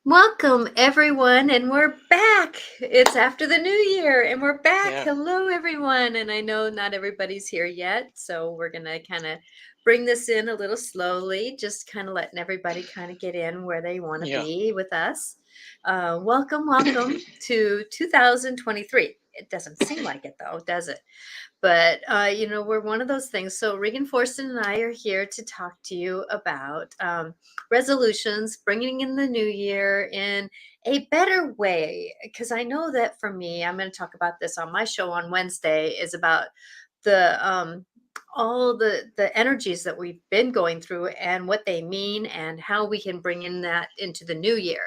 Welcome, everyone, and we're back. It's after the new year, and we're back. Yeah, Hello, everyone. And I know not everybody's here yet, so we're going to kind of bring this in a little slowly, just kind of letting everybody kind of get in where they want to yeah, be with us. Welcome to 2023. It doesn't seem like it, though, does it? But we're one of those things. So Regan Forston and I are here to talk to you about resolutions, bringing in the new year in a better way. Because I know that for me, I'm going to talk about this on my show on Wednesday. Is about the all the energies that we've been going through and what they mean and how we can bring in that into the new year.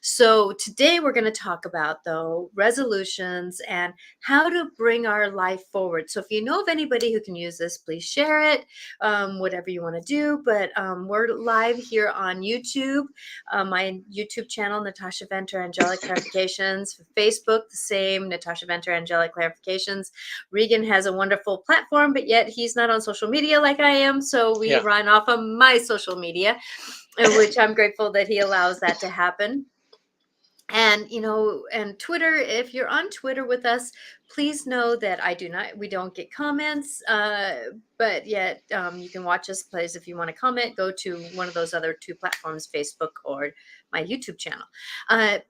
So today we're going to talk about though resolutions and how to bring our life forward. So if you know of anybody who can use this, please share it, whatever you want to do. But we're live here on YouTube, my YouTube channel, Natasha Venter Angelic Clarifications. Facebook, the same, Natasha Venter Angelic Clarifications. Regan has a wonderful platform, but yet he's not on social media like I am. So we yeah, run off of my social media, which I'm grateful that he allows that to happen. And and Twitter, if you're on Twitter with us, please know that we don't get comments, but yet you can watch us plays. If you want to comment, go to one of those other two platforms, Facebook or my YouTube channel. And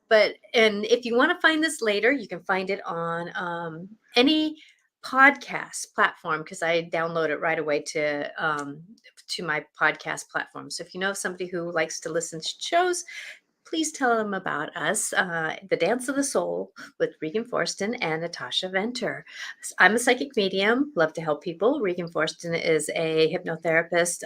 if you want to find this later, you can find it on any podcast platform, because I download it right away to my podcast platform. So if you know somebody who likes to listen to shows, please tell them about us, The Dance of the Soul with Regan Forston and Natasha Venter. I'm a psychic medium, love to help people. Regan Forston is a hypnotherapist,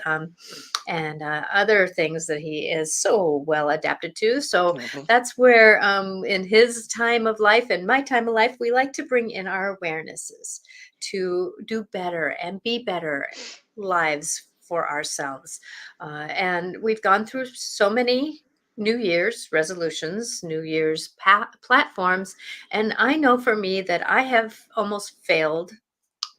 and other things that he is so well adapted to. So hmm that's where, in his time of life and my time of life, we like to bring in our awarenesses to do better and be better lives for ourselves. And we've gone through so many New Year's resolutions, New Year's platforms. And I know for me that I have almost failed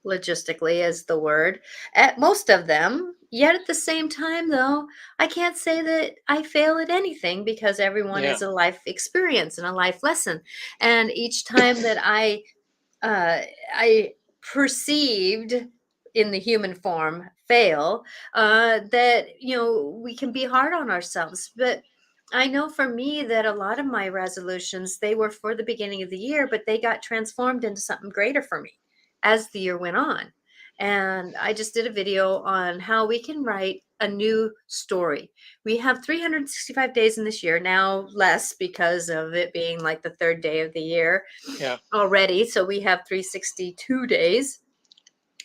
logistically, is the word, at most of them. Yet at the same time, though, I can't say that I fail at anything, because everyone yeah, is a life experience and a life lesson. And each time that uh, I perceived in the human form fail, that we can be hard on ourselves. But I know for me that a lot of my resolutions, they were for the beginning of the year, but they got transformed into something greater for me as the year went on. And I just did a video on how we can write a new story. We have 365 days in this year, now less because of it being like the third day of the year yeah, already. So we have 362 days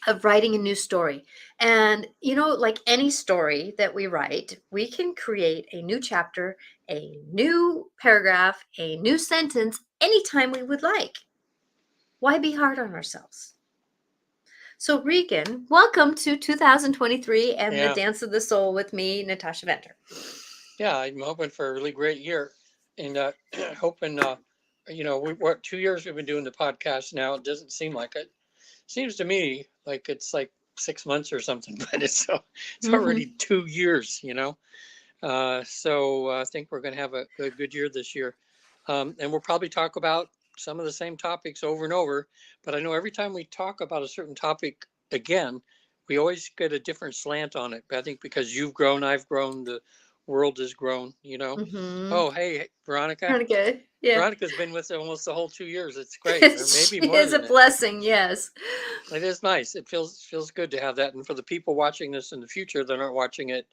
of writing a new story. And, like any story that we write, we can create a new chapter, a new paragraph, a new sentence anytime we would like. Why be hard on ourselves? So, Regan, welcome to 2023 and the yeah, Dance of the Soul with me, Natasha Venter. yeah. I'm hoping for a really great year, and hoping. What 2 years we've been doing the podcast now. It doesn't seem like it. Seems to me like it's like 6 months or something, but it's already Mm-hmm. 2 years. So I think we're going to have a good year this year, and we'll probably talk about some of the same topics over and over. But I know every time we talk about a certain topic again, we always get a different slant on it. But I think because you've grown, I've grown, the world has grown. Mm-hmm. Oh, hey, Veronica. Kind of good. Yeah. Veronica's been with almost the whole 2 years. It's great, or She maybe more is a than that. blessing, yes. It is nice. It feels good to have that. And for the people watching this in the future that aren't watching it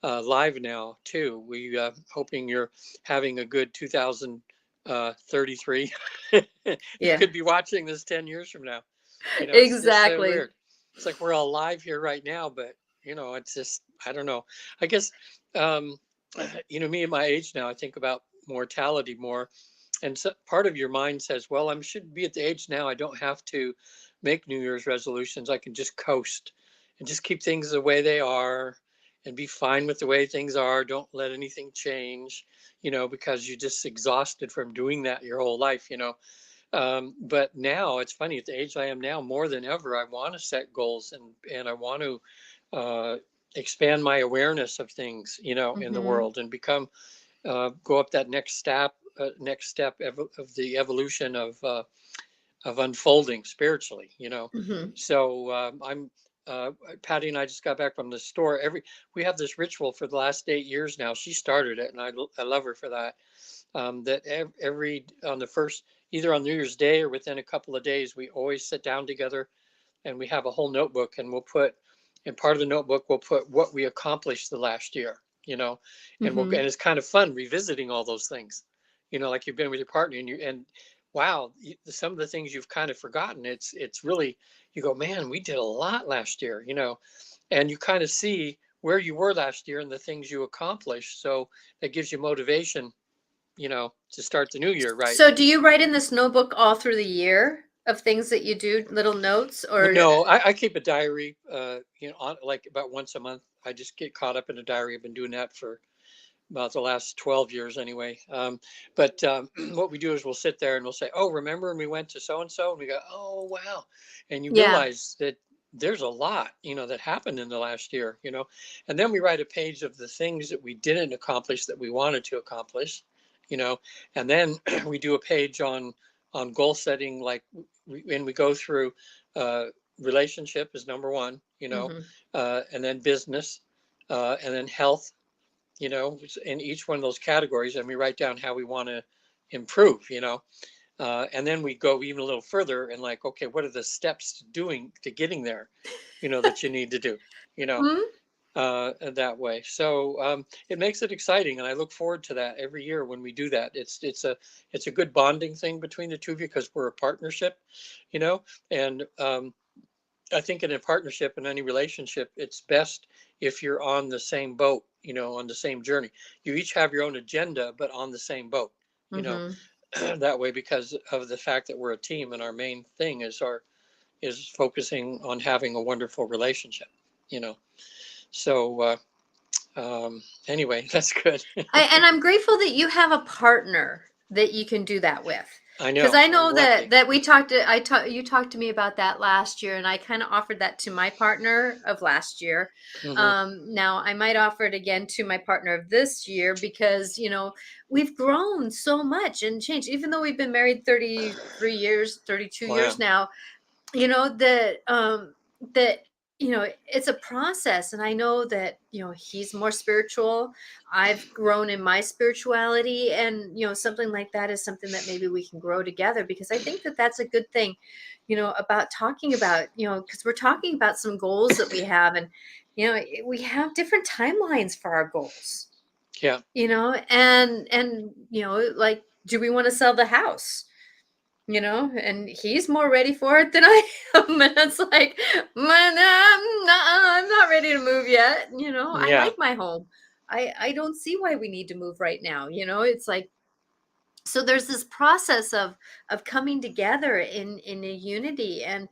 live now too. We hoping you're having a good 2033. You Yeah, could be watching this 10 years from now. It's so exactly. weird. It's like we're all live here right now, but it's just I don't know. I guess um, me at my age now, I think about mortality more, and so part of your mind says, well, I should be at the age now. I don't have to make New Year's resolutions. I can just coast and just keep things the way they are and be fine with the way things are. Don't let anything change, because you're just exhausted from doing that your whole life. But now it's funny at the age I am now, more than ever, I want to set goals and I want to expand my awareness of things, in the Hmm. world and become, go up that next step of the evolution of unfolding spiritually, Hmm. So I'm Patty and I just got back from the store. We have this ritual for the last 8 years now. She started it, and I love her for that. That every on the first, either on New Year's Day or within a couple of days, we always sit down together, and we have a whole notebook, and in part of the notebook we'll put what we accomplished the last year, and Hmm. it's kind of fun revisiting all those things, like you've been with your partner, and wow, some of the things you've kind of forgotten. It's really, you go, man, we did a lot last year, and you kind of see where you were last year and the things you accomplished. So that gives you motivation, to start the new year right. So do you write in this notebook all through the year of things that you do, little notes, Well, or no, I keep a diary, on like about once a month. I just get caught up in a diary. I've been doing that for about the last 12 years anyway. But what we do is we'll sit there and we'll say, oh, remember when we went to so and so? And we go, oh, wow. And you yeah. realize that there's a lot, that happened in the last year, and then we write a page of the things that we didn't accomplish that we wanted to accomplish, you know, and then we do a page on goal setting, like and we go through uh, relationship is number one, Hmm. and then business, and then health, in each one of those categories, and we write down how we want to improve, and then we go even a little further and like, okay, what are the steps to getting there, that you need to do, you know, Hmm. that way. So it makes it exciting, and I look forward to that every year when we do that. It's a good bonding thing between the two of you because we're a partnership, and I think in a partnership, in any relationship, it's best if you're on the same boat, on the same journey. You each have your own agenda, but on the same boat, you know, Hmm. that way, because of the fact that we're a team, and our main thing is focusing on having a wonderful relationship, you know. So anyway, that's good. And I'm grateful that you have a partner that you can do that with. I Because know I I'm know that lucky. we talked to you talked to me about that last year, and I kind of offered that to my partner of last year. Hmm. Now I might offer it again to my partner of this year because we've grown so much and changed. Even though we've been married 33 years, 32 years Wow. now, that it's a process, and I know that he's more spiritual. I've grown in my spirituality, and something like that is something that maybe we can grow together, because I think that that's a good thing, about talking about, because we're talking about some goals that we have, and we have different timelines for our goals, Yeah. and like, do we want to sell the house? And he's more ready for it than I am. And it's like, man, I'm not ready to move yet. I Yeah. like my home. I don't see why we need to move right now. It's like, so there's this process of coming together in a unity, and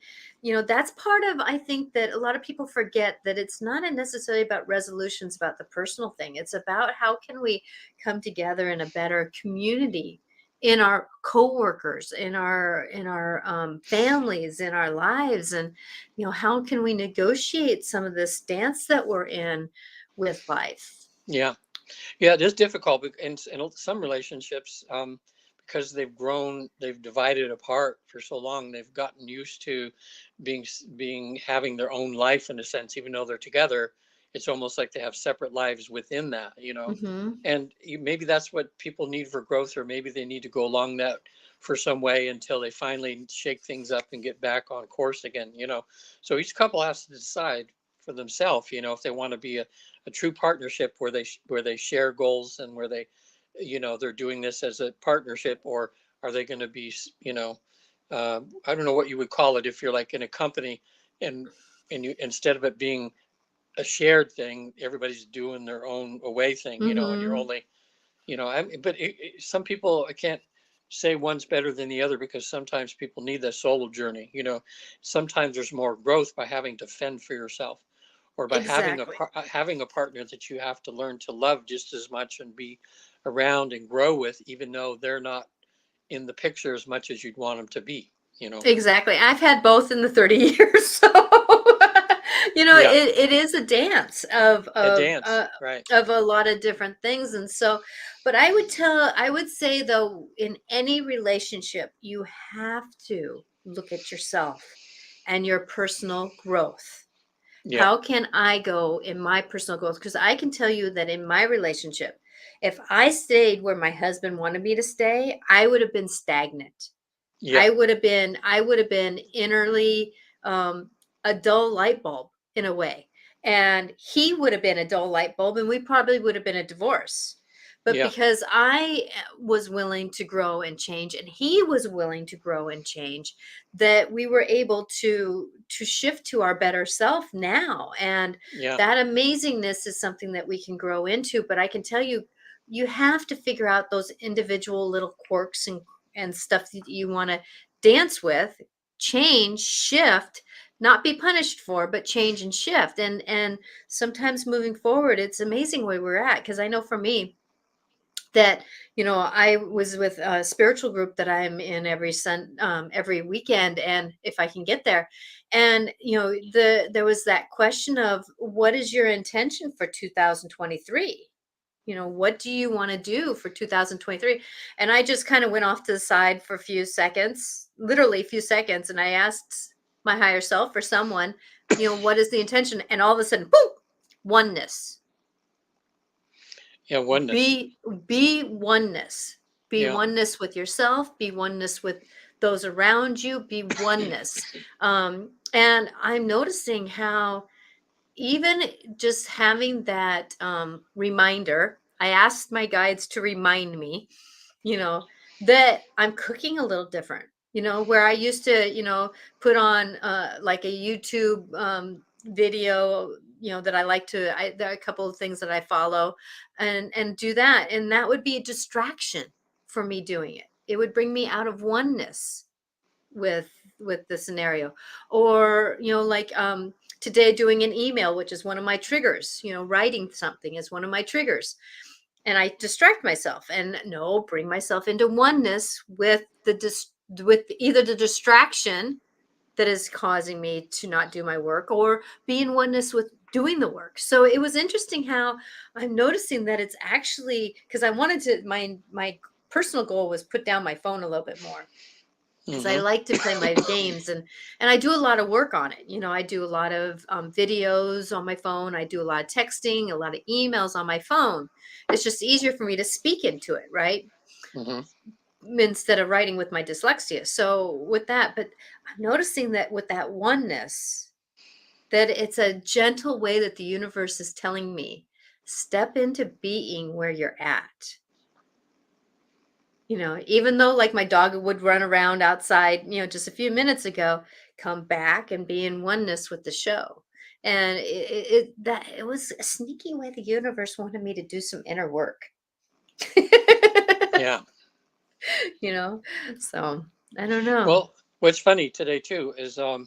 that's part of, I think, that a lot of people forget, that it's not necessarily about resolutions about the personal thing. It's about how can we come together in a better community, in our coworkers, in our families, in our lives, and how can we negotiate some of this dance that we're in with life. Yeah. Yeah, it is difficult in some relationships, because they've divided apart for so long. They've gotten used to having their own life in a sense, even though they're together. It's almost like they have separate lives within that. Hmm. And maybe that's what people need for growth, or maybe they need to go along that for some way until they finally shake things up and get back on course again. So each couple has to decide for themselves, if they want to be a true partnership where they share goals, and where they're doing this as a partnership, or are they going to be, I don't know what you would call it if you're like in a company, and you, instead of it being a shared thing, everybody's doing their own away thing, and you're Hmm. only, but some people, I can't say one's better than the other, because sometimes people need that solo journey. Sometimes there's more growth by having to fend for yourself, or by Exactly. having a partner that you have to learn to love just as much and be around and grow with, even though they're not in the picture as much as you'd want them to be. Exactly. I've had both in the 30 years. So, Yeah. it is a dance of A dance. Right. of a lot of different things. And so, but I would say though, in any relationship, you have to look at yourself and your personal growth. Yeah. How can I go in my personal growth? Because I can tell you that in my relationship, if I stayed where my husband wanted me to stay, I would have been stagnant. Yeah. I would have been innerly um, a dull light bulb in a way. And he would have been a dull light bulb, and we probably would have been a divorce. But Yeah. because I was willing to grow and change, and he was willing to grow and change, that we were able to shift to our better self now. And Yeah. that amazingness is something that we can grow into. But I can tell you, you have to figure out those individual little quirks and stuff that you want to dance with, change, shift, not be punished for, but change and shift. And sometimes moving forward, it's amazing where we're at. Because I know for me that, I was with a spiritual group that I'm in every weekend, and if I can get there. And there was that question of, what is your intention for 2023? What do you want to do for 2023? And I just kind of went off to the side for a few seconds, literally a few seconds. And I asked my higher self, or someone, what is the intention? And all of a sudden, boom, oneness. Yeah. Oneness. Be oneness. Be Yeah. oneness with yourself. Be oneness with those around you. Be oneness. And I'm noticing how, even just having that reminder, I asked my guides to remind me, you know, that I'm cooking a little different, where I used to, put on like a YouTube video, that I like there are a couple of things that I follow and do that. And that would be a distraction for me doing it. It would bring me out of oneness with the scenario. Or like today, doing an email, which is one of my triggers. Writing something is one of my triggers, and I distract myself, and no, bring myself into oneness with with either the distraction that is causing me to not do my work, or be in oneness with doing the work. So it was interesting how I'm noticing that it's actually, because I wanted to, my personal goal was put down my phone a little bit more, because I Mm-hmm. like to play my games, and I do a lot of work on it. I do a lot of videos on my phone. I do a lot of texting, a lot of emails on my phone. It's just easier for me to speak into it, right? Mm-hmm. Instead of writing with my dyslexia. So with that, but I'm noticing that with that oneness, that it's a gentle way that the universe is telling me, step into being where you're at. Even though, like, my dog would run around outside, just a few minutes ago, come back and be in oneness with the show. And it was a sneaky way the universe wanted me to do some inner work. Yeah. you know, so I don't know. Well, what's funny today too is uh,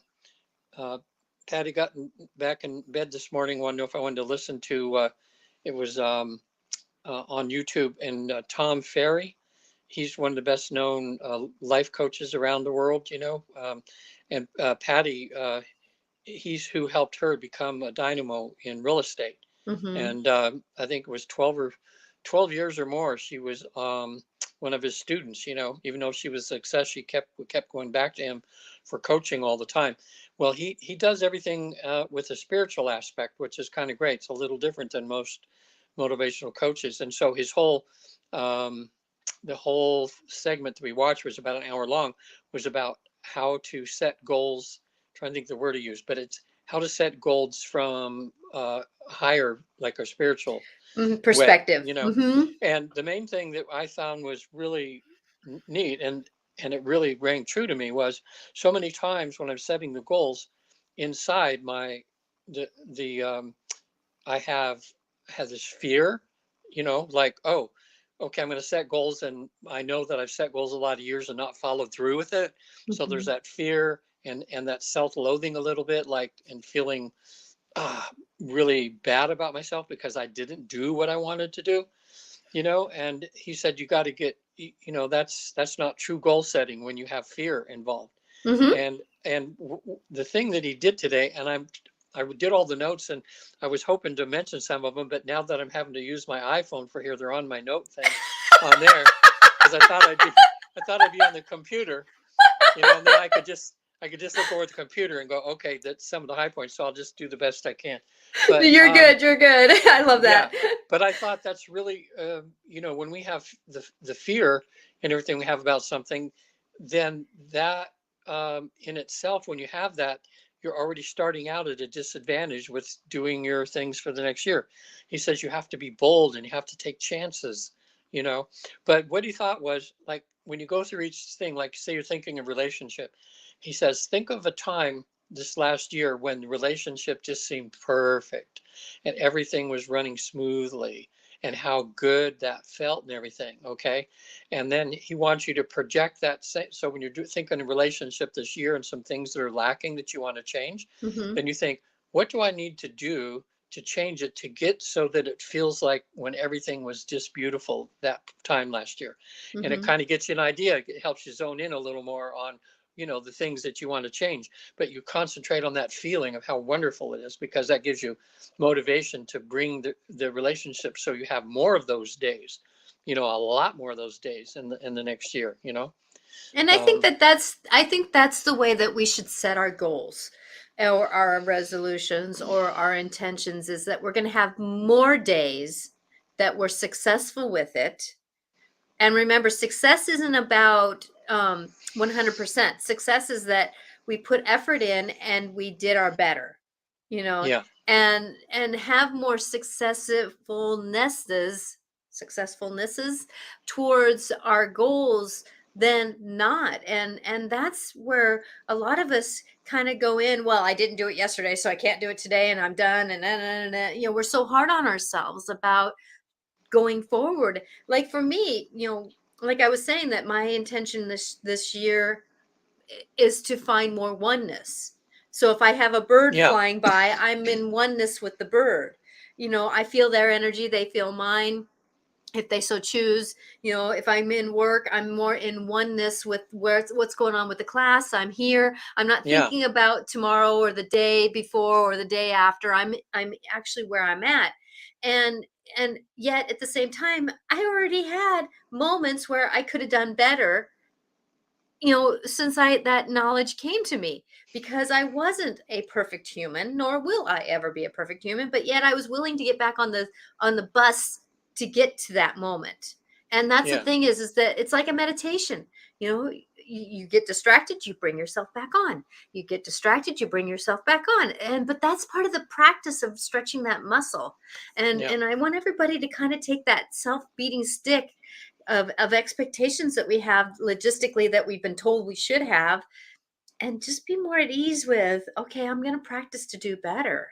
Patty got back in bed this morning. Wanted to know if I wanted to listen to. It was on YouTube, and Tom Ferry. He's one of the best known life coaches around the world. And Patty, he's who helped her become a dynamo in real estate. Hmm. And I think it was 12 years or more. She was one of his students. Even though she was a success, she kept going back to him for coaching all the time. Well, he does everything with a spiritual aspect, which is kind of great. It's a little different than most motivational coaches. And so his whole the whole segment that we watched was about an hour long, was about how to set goals. I'm trying to think the word to use, but it's how to set goals from higher, like a spiritual way, Perspective. Hmm. and the main thing that I found was really neat, and it really rang true to me, was so many times when I'm setting the goals inside my the I have had this fear, like, oh, okay, I'm going to set goals, and I know that I've set goals a lot of years and not followed through with it. So there's Hmm. that fear and that self-loathing a little bit, like, and feeling uh, really bad about myself because I didn't do what I wanted to do. And he said, you got to get, that's not true goal setting when you have fear involved. Hmm. And the thing that he did today, and I did all the notes, and I was hoping to mention some of them, but now that I'm having to use my iPhone for here, they're on my note thing on there, because I thought I'd be on the computer, and then I could just look over the computer and go, okay, that's some of the high points. So I'll just do the best I can. But You're good. You're good. I love yeah, that. but I thought that's really, when we have the fear and everything we have about something, then that in itself, when you have that, you're already starting out at a disadvantage with doing your things for the next year. He says you have to be bold and you have to take chances, you know. But what he thought was, like, when you go through each thing, like say you're thinking of relationship, he says, think of a time this last year when the relationship just seemed perfect and everything was running smoothly and how good that felt and everything. Okay. And then he wants you to project that. So when you're thinking of relationship this year and some things that are lacking that you want to change, Hmm. then you think, what do I need to do to change it to get so that it feels like when everything was just beautiful that time last year? And it Hmm. kind of gets you an idea. It helps you zone in a little more on, the things that you want to change, but you concentrate on that feeling of how wonderful it is, because that gives you motivation to bring the relationship, so you have more of those days, a lot more of those days in the next year. And um, I think that's the way that we should set our goals or our resolutions or our intentions, is that we're going to have more days that we're successful with it. And remember, success isn't about 100%. Success is that we put effort in and we did our better, you know, yeah, and have more successfulnesses towards our goals than not. And that's where a lot of us kind of go in, well, I didn't do it yesterday, so I can't do it today, and I'm done. And we're so hard on ourselves about going forward. Like for me, like I was saying, that my intention this year is to find more oneness. So if I have a bird yeah, flying by, I'm in oneness with the bird. I feel their energy, they feel mine, if they so choose. If I'm in work, I'm more in oneness with what's going on with the class. I'm here, I'm not yeah, thinking about tomorrow or the day before or the day after. I'm actually where I'm at. And yet at the same time, I already had moments where I could have done better, since that knowledge came to me, because I wasn't a perfect human, nor will I ever be a perfect human, but yet I was willing to get back on the bus to get to that moment. And that's the yeah, thing, is that it's like a meditation. You get distracted, you bring yourself back on. You get distracted, you bring yourself back on. But that's part of the practice of stretching that muscle. and yeah. and I want everybody to kind of take that self-beating stick of expectations that we have logistically, that we've been told we should have, and just be more at ease with, okay, I'm going to practice to do better.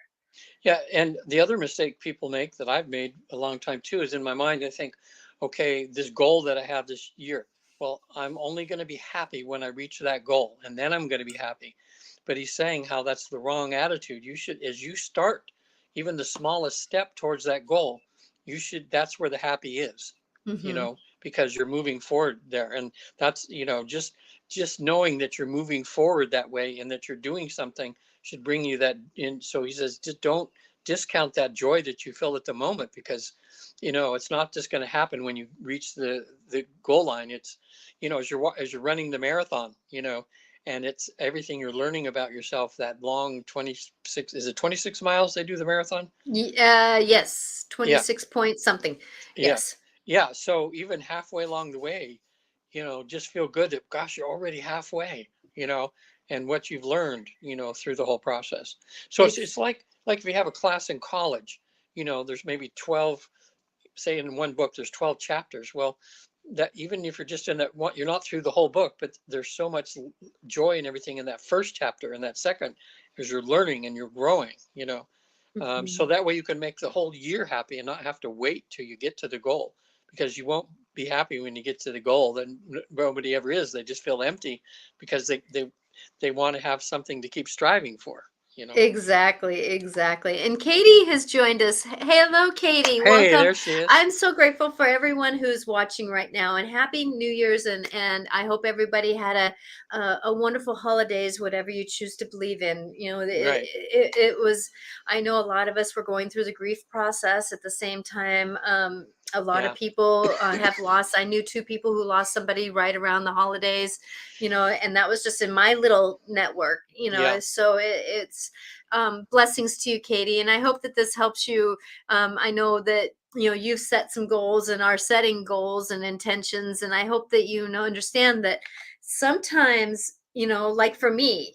Yeah, and the other mistake people make that I've made a long time too is, in my mind I think, okay, this goal that I have this year, well, I'm only going to be happy when I reach that goal, and then I'm going to be happy. But he's saying how that's the wrong attitude. You should, as you start even the smallest step towards that goal, that's where the happy is, Hmm. because you're moving forward there. And that's, just knowing that you're moving forward that way and that you're doing something should bring you that in. So he says, just don't discount that joy that you feel at the moment, because it's not just going to happen when you reach the goal line. It's, as you're running the marathon, and it's everything you're learning about yourself, that long 26, is it 26 miles they do the marathon? Yes, Yeah, 26 point something. yeah, Yes. yeah. So even halfway along the way, just feel good that, gosh, you're already halfway, and what you've learned, through the whole process. So it's Ex- like if you have a class in college, there's maybe 12, say in one book there's 12 chapters. Well, that even if you're just in that one, you're not through the whole book, but there's so much joy and everything in that first chapter and that second, as you're learning and you're growing, so Mhm. that way you can make the whole year happy and not have to wait till you get to the goal, because you won't be happy when you get to the goal. Then nobody ever is. They just feel empty because they want to have something to keep striving for. Exactly, exactly. And Katie has joined us. Hello, Katie. Hey, Welcome. there she is. I'm so grateful for everyone who's watching right now, and happy New Year's. And I hope everybody had a wonderful holidays, whatever you choose to believe in. Right. It was. I know a lot of us were going through the grief process at the same time. A lot of Yeah. people have lost. I knew two people who lost somebody right around the holidays. And that was just in my little network. Yeah. So it's blessings to you, Katie, and I hope that this helps you. I know that you've set some goals and are setting goals and intentions, and I hope that understand that sometimes, like for me,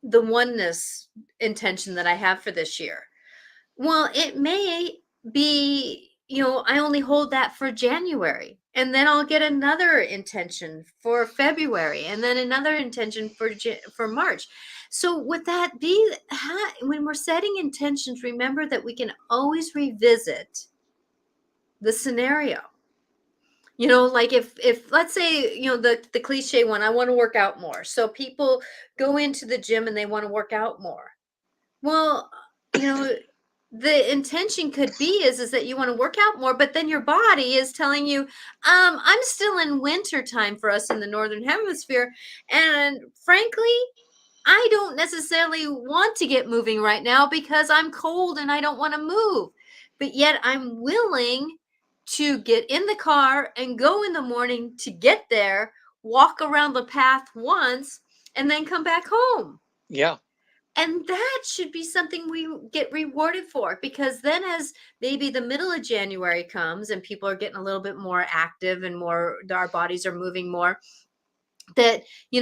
the oneness intention that I have for this year, well, it may be, I only hold that for January, and then I'll get another intention for February, and then another intention for March. So with that when we're setting intentions, remember that we can always revisit the scenario. Like if let's say, the cliche one, I want to work out more. So people go into the gym and they want to work out more. Well, the intention could be is that you want to work out more, but then your body is telling you, I'm still in winter time for us in the northern hemisphere, and frankly, I don't necessarily want to get moving right now because I'm cold and I don't want to move. But yet I'm willing to get in the car and go in the morning to get there, walk around the path once, and then come back home. Yeah. And that should be something we get rewarded for, because then as maybe the middle of January comes and people are getting a little bit more active and our bodies are moving more, that you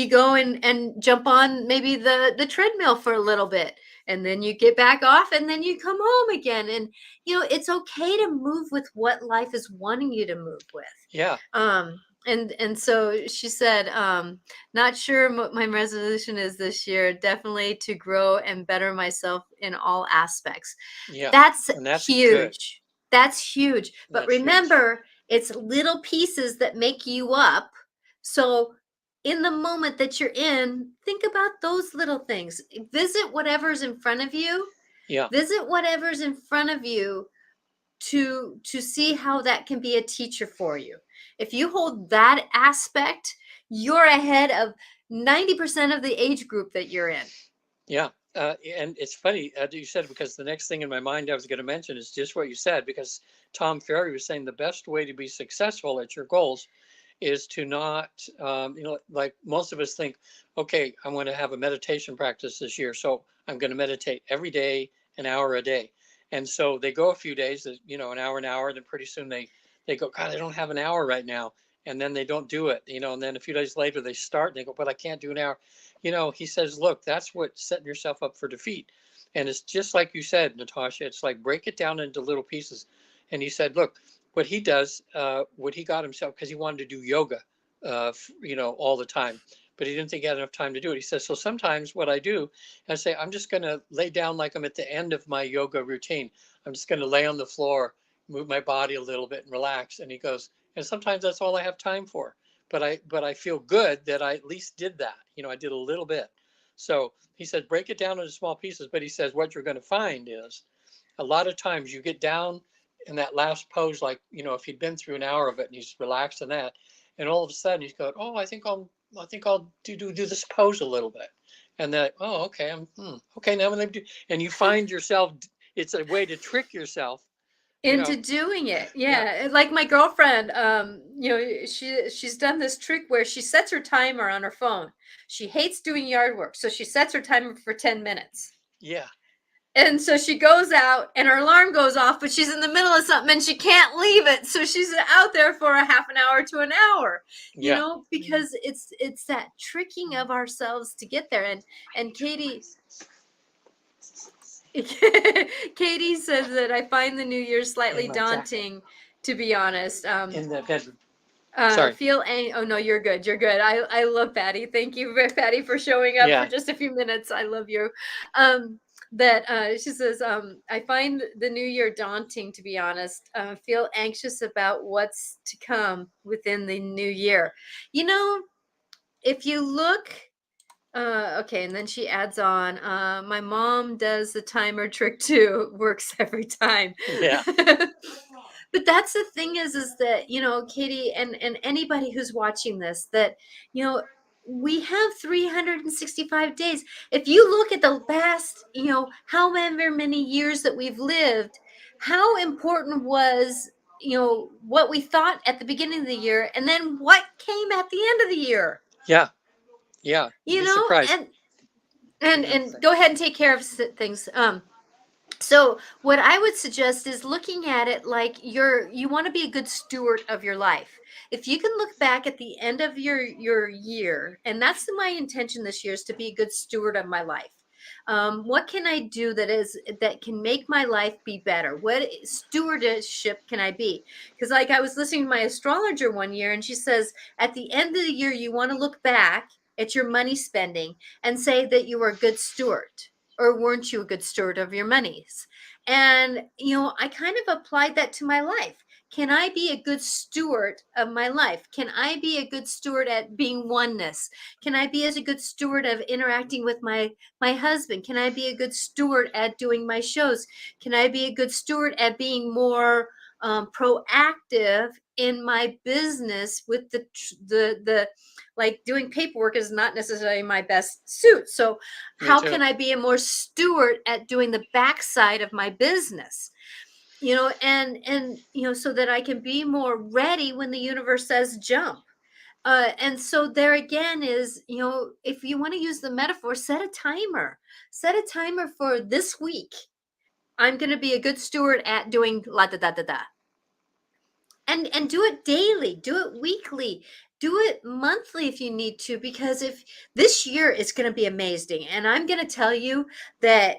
go and jump on maybe the treadmill for a little bit, and then you get back off and then you come home again. And it's okay to move with what life is wanting you to move with. Yeah. And so she said, not sure what my resolution is this year, definitely to grow and better myself in all aspects. Yeah. That's And that's good. huge. That's huge. But That's huge. remember, it's little pieces that make you up. So in the moment that you're in, think about those little things. Visit whatever's in front of you. Yeah. Visit whatever's in front of you to see how that can be a teacher for you. If you hold that aspect, you're ahead of 90% of the age group that you're in. Yeah. And it's funny you said, because the next thing in my mind I was going to mention is just what you said, because Tom Ferry was saying the best way to be successful at your goals is to not, like most of us think, okay, I want to have a meditation practice this year, so I'm going to meditate every day, an hour a day. And so they go a few days, an hour, then pretty soon they go, God, I don't have an hour right now. And then they don't do it, and then a few days later they start and they go, but I can't do an hour. He says, look, that's what setting yourself up for defeat. And it's just like you said, Natasha, it's like break it down into little pieces. And he said, look, what he does, what he got himself, because he wanted to do yoga, all the time, but he didn't think he had enough time to do it. He says, so sometimes what I do, I say, I'm just going to lay down like I'm at the end of my yoga routine. I'm just going to lay on the floor, move my body a little bit and relax. And he goes, and sometimes that's all I have time for. But I feel good that I at least did that. I did a little bit. So he said, break it down into small pieces. But he says, what you're going to find is a lot of times you get down in that last pose, like, if he'd been through an hour of it and he's relaxed in that, and all of a sudden he's going, oh, I think I'll do this pose a little bit. And then, oh, okay, okay, now I'm going to do, and you find yourself, it's a way to trick yourself, into doing it. Yeah. Yeah. Like my girlfriend, she's done this trick where she sets her timer on her phone. She hates doing yard work, so she sets her timer for 10 minutes. Yeah. And so she goes out and her alarm goes off, but she's in the middle of something and she can't leave it. So she's out there for a half an hour to an hour, Yeah. because it's that tricking of ourselves to get there. And Katie says that I find the new year slightly daunting, to be honest. In the bedroom. Sorry. Oh no, you're good. You're good. I love Patty. Thank you, Patty, for showing up for just a few minutes. I love you. She says, I find the new year daunting, to be honest. Feel anxious about what's to come within the new year. If you look Okay, and then she adds on, my mom does the timer trick too. Works every time. Yeah. But that's the thing is that, Katie, and anybody who's watching this, that, you know, we have 365 days. If you look at the past, however many years that we've lived, how important was, what we thought at the beginning of the year, and then what came at the end of the year, Yeah. Yeah. You'd be surprised. and go ahead and take care of things. So what I would suggest is looking at it like you want to be a good steward of your life. If you can look back at the end of your year, and that's my intention this year, is to be a good steward of my life. What can I do that can make my life be better? What stewardship can I be? Because like I was listening to my astrologer one year, and she says at the end of the year you want to look back at your money spending and say that you were a good steward, or weren't you a good steward of your monies? And I kind of applied that to my life. Can I be a good steward of my life? Can I be a good steward at being oneness? Can I be as a good steward of interacting with my husband? Can I be a good steward at doing my shows? Can I be a good steward at being more proactive in my business with the like doing paperwork is not necessarily my best suit. So Me how too. can I be a more steward at doing the backside of my business? So that I can be more ready when the universe says jump. And so there again is, if you want to use the metaphor, set a timer. Set a timer for this week. I'm going to be a good steward at doing la da da da da. And do it daily, do it weekly, do it monthly if you need to, because if this year is going to be amazing, and I'm going to tell you that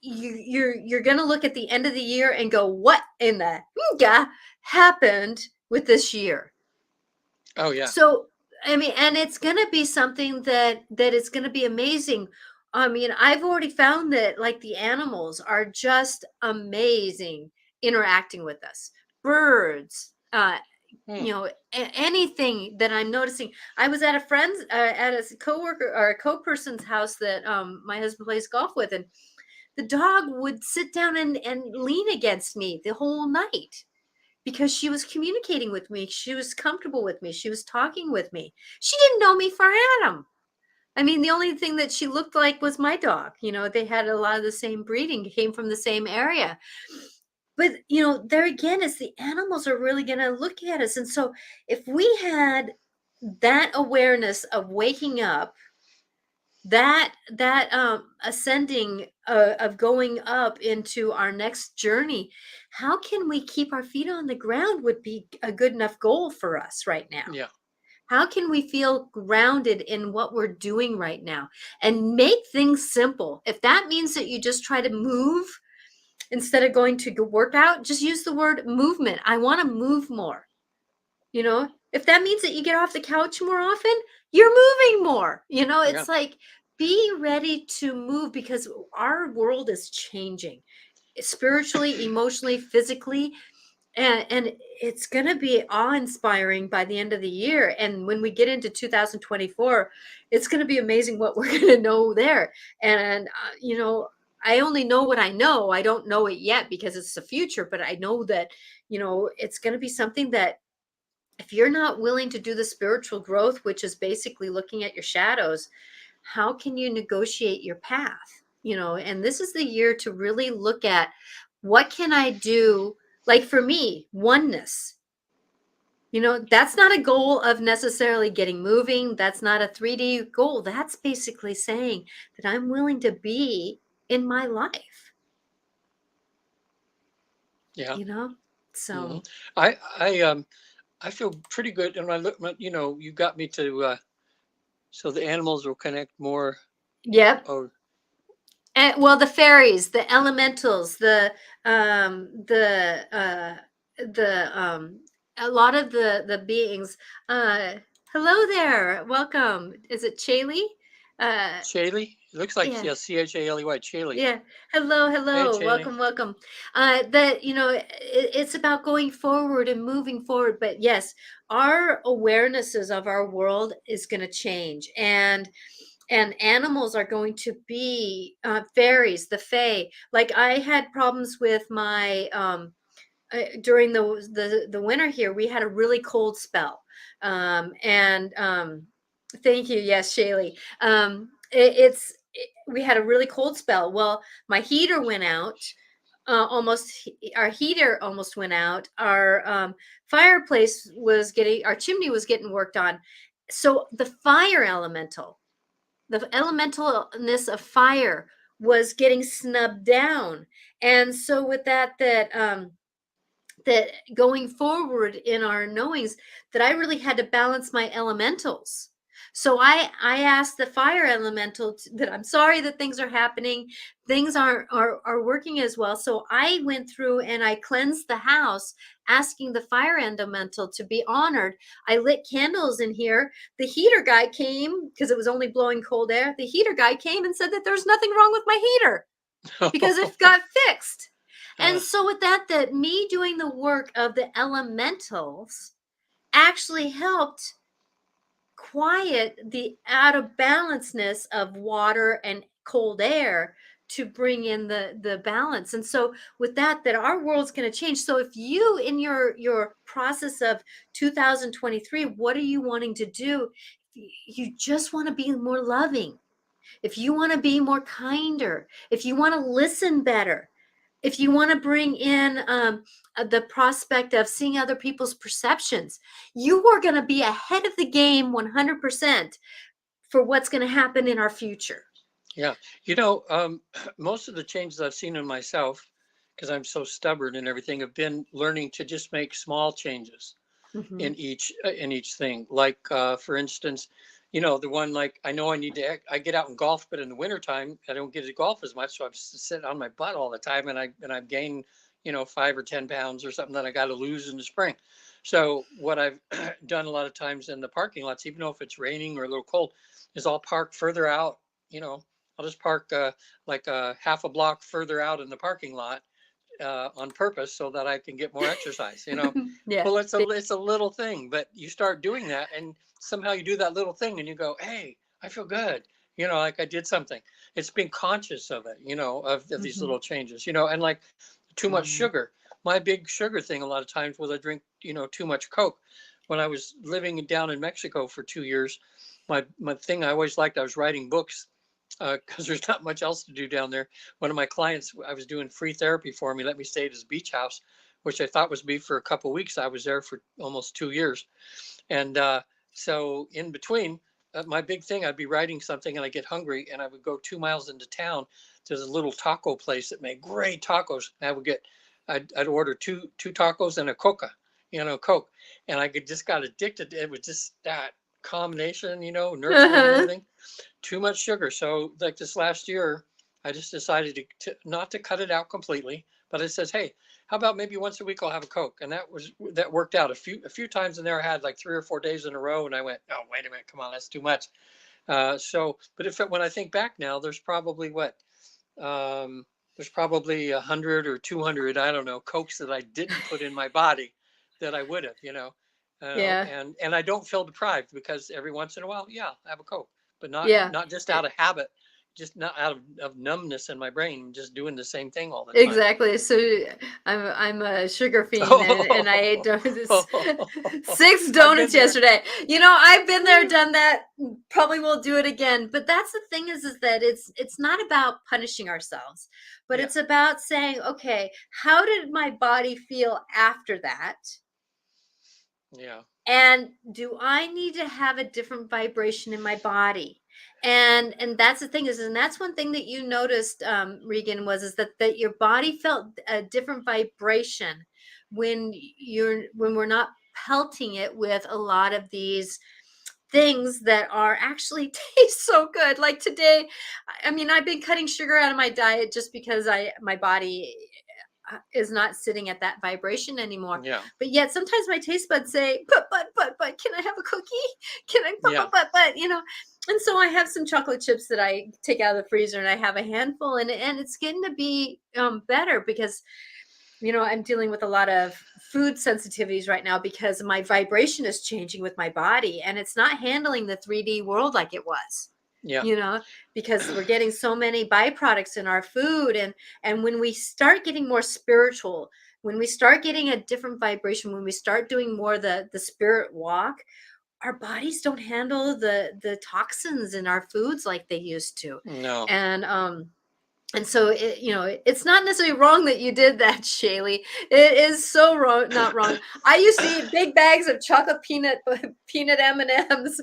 you're going to look at the end of the year and go, what in the happened with this year? Oh yeah. So, I mean, and it's going to be something that is going to be amazing. I mean, I've already found that like the animals are just amazing interacting with us. Birds, Hmm. anything that I'm noticing. I was at a friend's, at a coworker or a co-person's house that my husband plays golf with, and the dog would sit down and lean against me the whole night because she was communicating with me. She was comfortable with me. She was talking with me. She didn't know me for Adam. I mean, the only thing that she looked like was my dog. They had a lot of the same breeding, came from the same area. But, there again is the animals are really going to look at us. And so if we had that awareness of waking up, that ascending, of going up into our next journey, how can we keep our feet on the ground would be a good enough goal for us right now. Yeah. How can we feel grounded in what we're doing right now and make things simple? If that means that you just try to move instead of going to work out, just use the word movement. I want to move more. If that means that you get off the couch more often, you're moving more. Yeah. It's like, be ready to move, because our world is changing spiritually, emotionally, physically, and it's going to be awe-inspiring by the end of the year. And when we get into 2024, it's going to be amazing what we're going to know there. And I only know what I know. I don't know it yet because it's the future, but I know that it's going to be something that, if you're not willing to do the spiritual growth, which is basically looking at your shadows, how can you negotiate your path? And this is the year to really look at, what can I do? Like for me, oneness. That's not a goal of necessarily getting moving. That's not a 3D goal. That's basically saying that I'm willing to be in my life, Yeah. Hmm. So, I feel pretty good, and I look. You got me to so the animals will connect more. yep. Oh And, well, the fairies, the elementals, the a lot of the beings. Uh, Hello there, welcome. Is it Chaley? Chaley. It looks like, Yeah, yeah, Chaley. Chaley. yeah. Hello, Hey hello. Chaley. Welcome. That it's about going forward and moving forward. But yes, our awarenesses of our world is going to change, and and animals are going to be fairies, the fae. Like I had problems with my during the winter here. We had a really cold spell, and thank you, yes, Shaylee. We had a really cold spell. Well, my heater went out. Our heater almost went out. Our fireplace was getting, our chimney was getting worked on. So the fire elemental, the elementalness of fire was getting snubbed down. And so with that going forward in our knowings, that I really had to balance my elementals. So I asked the fire elemental that I'm sorry that things are happening, things are working as well. So I went through and I cleansed the house, asking the fire elemental to be honored. I lit candles in here. The heater guy came because it was only blowing cold air. The heater guy came and said that there's nothing wrong with my heater because it got fixed. And so with that me doing the work of the elementals actually helped quiet the out of balanceness of water and cold air to bring in the balance. And so with that our world's going to change. So if you in your process of 2023, what are you wanting to do? You just want to be more loving. If you want to be more kinder, if you want to listen better, if you want to bring in the prospect of seeing other people's perceptions, you are going to be ahead of the game 100% for what's going to happen in our future. Yeah. Most of the changes I've seen in myself, because I'm so stubborn and everything, have been learning to just make small changes Mm-hmm. in each thing. Like, for instance, the one, like, I know I get out and golf, but in the wintertime, I don't get to golf as much. So I'm sitting on my butt all the time, and I've gained, 5 or 10 pounds or something that I got to lose in the spring. So what I've done a lot of times in the parking lots, even though if it's raining or a little cold, is I'll park further out. I'll just park like a half a block further out in the parking lot on purpose so that I can get more exercise. Yeah. Well, it's a little thing, but you start doing that, and somehow you do that little thing, and you go, "Hey, I feel good." Like I did something. It's being conscious of it. Of these Mm-hmm. little changes. And like too much sugar. My big sugar thing a lot of times was I drink too much Coke. When I was living down in Mexico for 2 years, my thing I always liked, I was writing books because there's not much else to do down there. One of my clients, I was doing free therapy for him. He let me stay at his beach house, which I thought was me for a couple of weeks. I was there for almost 2 years. And so in between, my big thing, I'd be writing something and I get hungry and I would go 2 miles into town to a little taco place that made great tacos. And I'd order two tacos and a Coke. And just got addicted. It was just that combination, nurturing and everything. Too much sugar. So like this last year, I just decided to not to cut it out completely, but it says, hey, how about maybe once a week I'll have a Coke? And that worked out. A few times in there I had like 3 or 4 days in a row, and I went, oh, wait a minute, come on, that's too much. But when I think back now, there's probably 100 or 200, I don't know, Cokes that I didn't put in my body that I would have. Yeah. And I don't feel deprived because every once in a while, yeah, I have a Coke, but not Yeah. not just out of habit, just not out of numbness in my brain, just doing the same thing all the time. Exactly. So I'm a sugar fiend, and I ate Oh, 6 I've been donuts there. yesterday. I've been there, done that. Probably will do it again. But that's the thing is that it's not about punishing ourselves, but Yeah, it's about saying, okay, how did my body feel after that? yeah, And do I need to have a different vibration in my body? And that's the thing is, and that's one thing that you noticed, Regan, is that your body felt a different vibration when we're not pelting it with a lot of these things that are actually taste so good. Like today, I mean, I've been cutting sugar out of my diet just because my body is not sitting at that vibration anymore. yeah, But yet sometimes my taste buds say, but, can I have a cookie? Can I, yeah, but, And so I have some chocolate chips that I take out of the freezer, and I have a handful, and it's getting to be better because, I'm dealing with a lot of food sensitivities right now because my vibration is changing with my body, and it's not handling the 3D world like it was. Yeah. you know, because we're getting so many byproducts in our food. And when we start getting more spiritual, when we start getting a different vibration, when we start doing more the spirit walk, our bodies don't handle the toxins in our foods like they used to. No. And so it's not necessarily wrong that you did that, Shaylee. It is so wrong, not wrong. I used to eat big bags of chocolate peanut M&Ms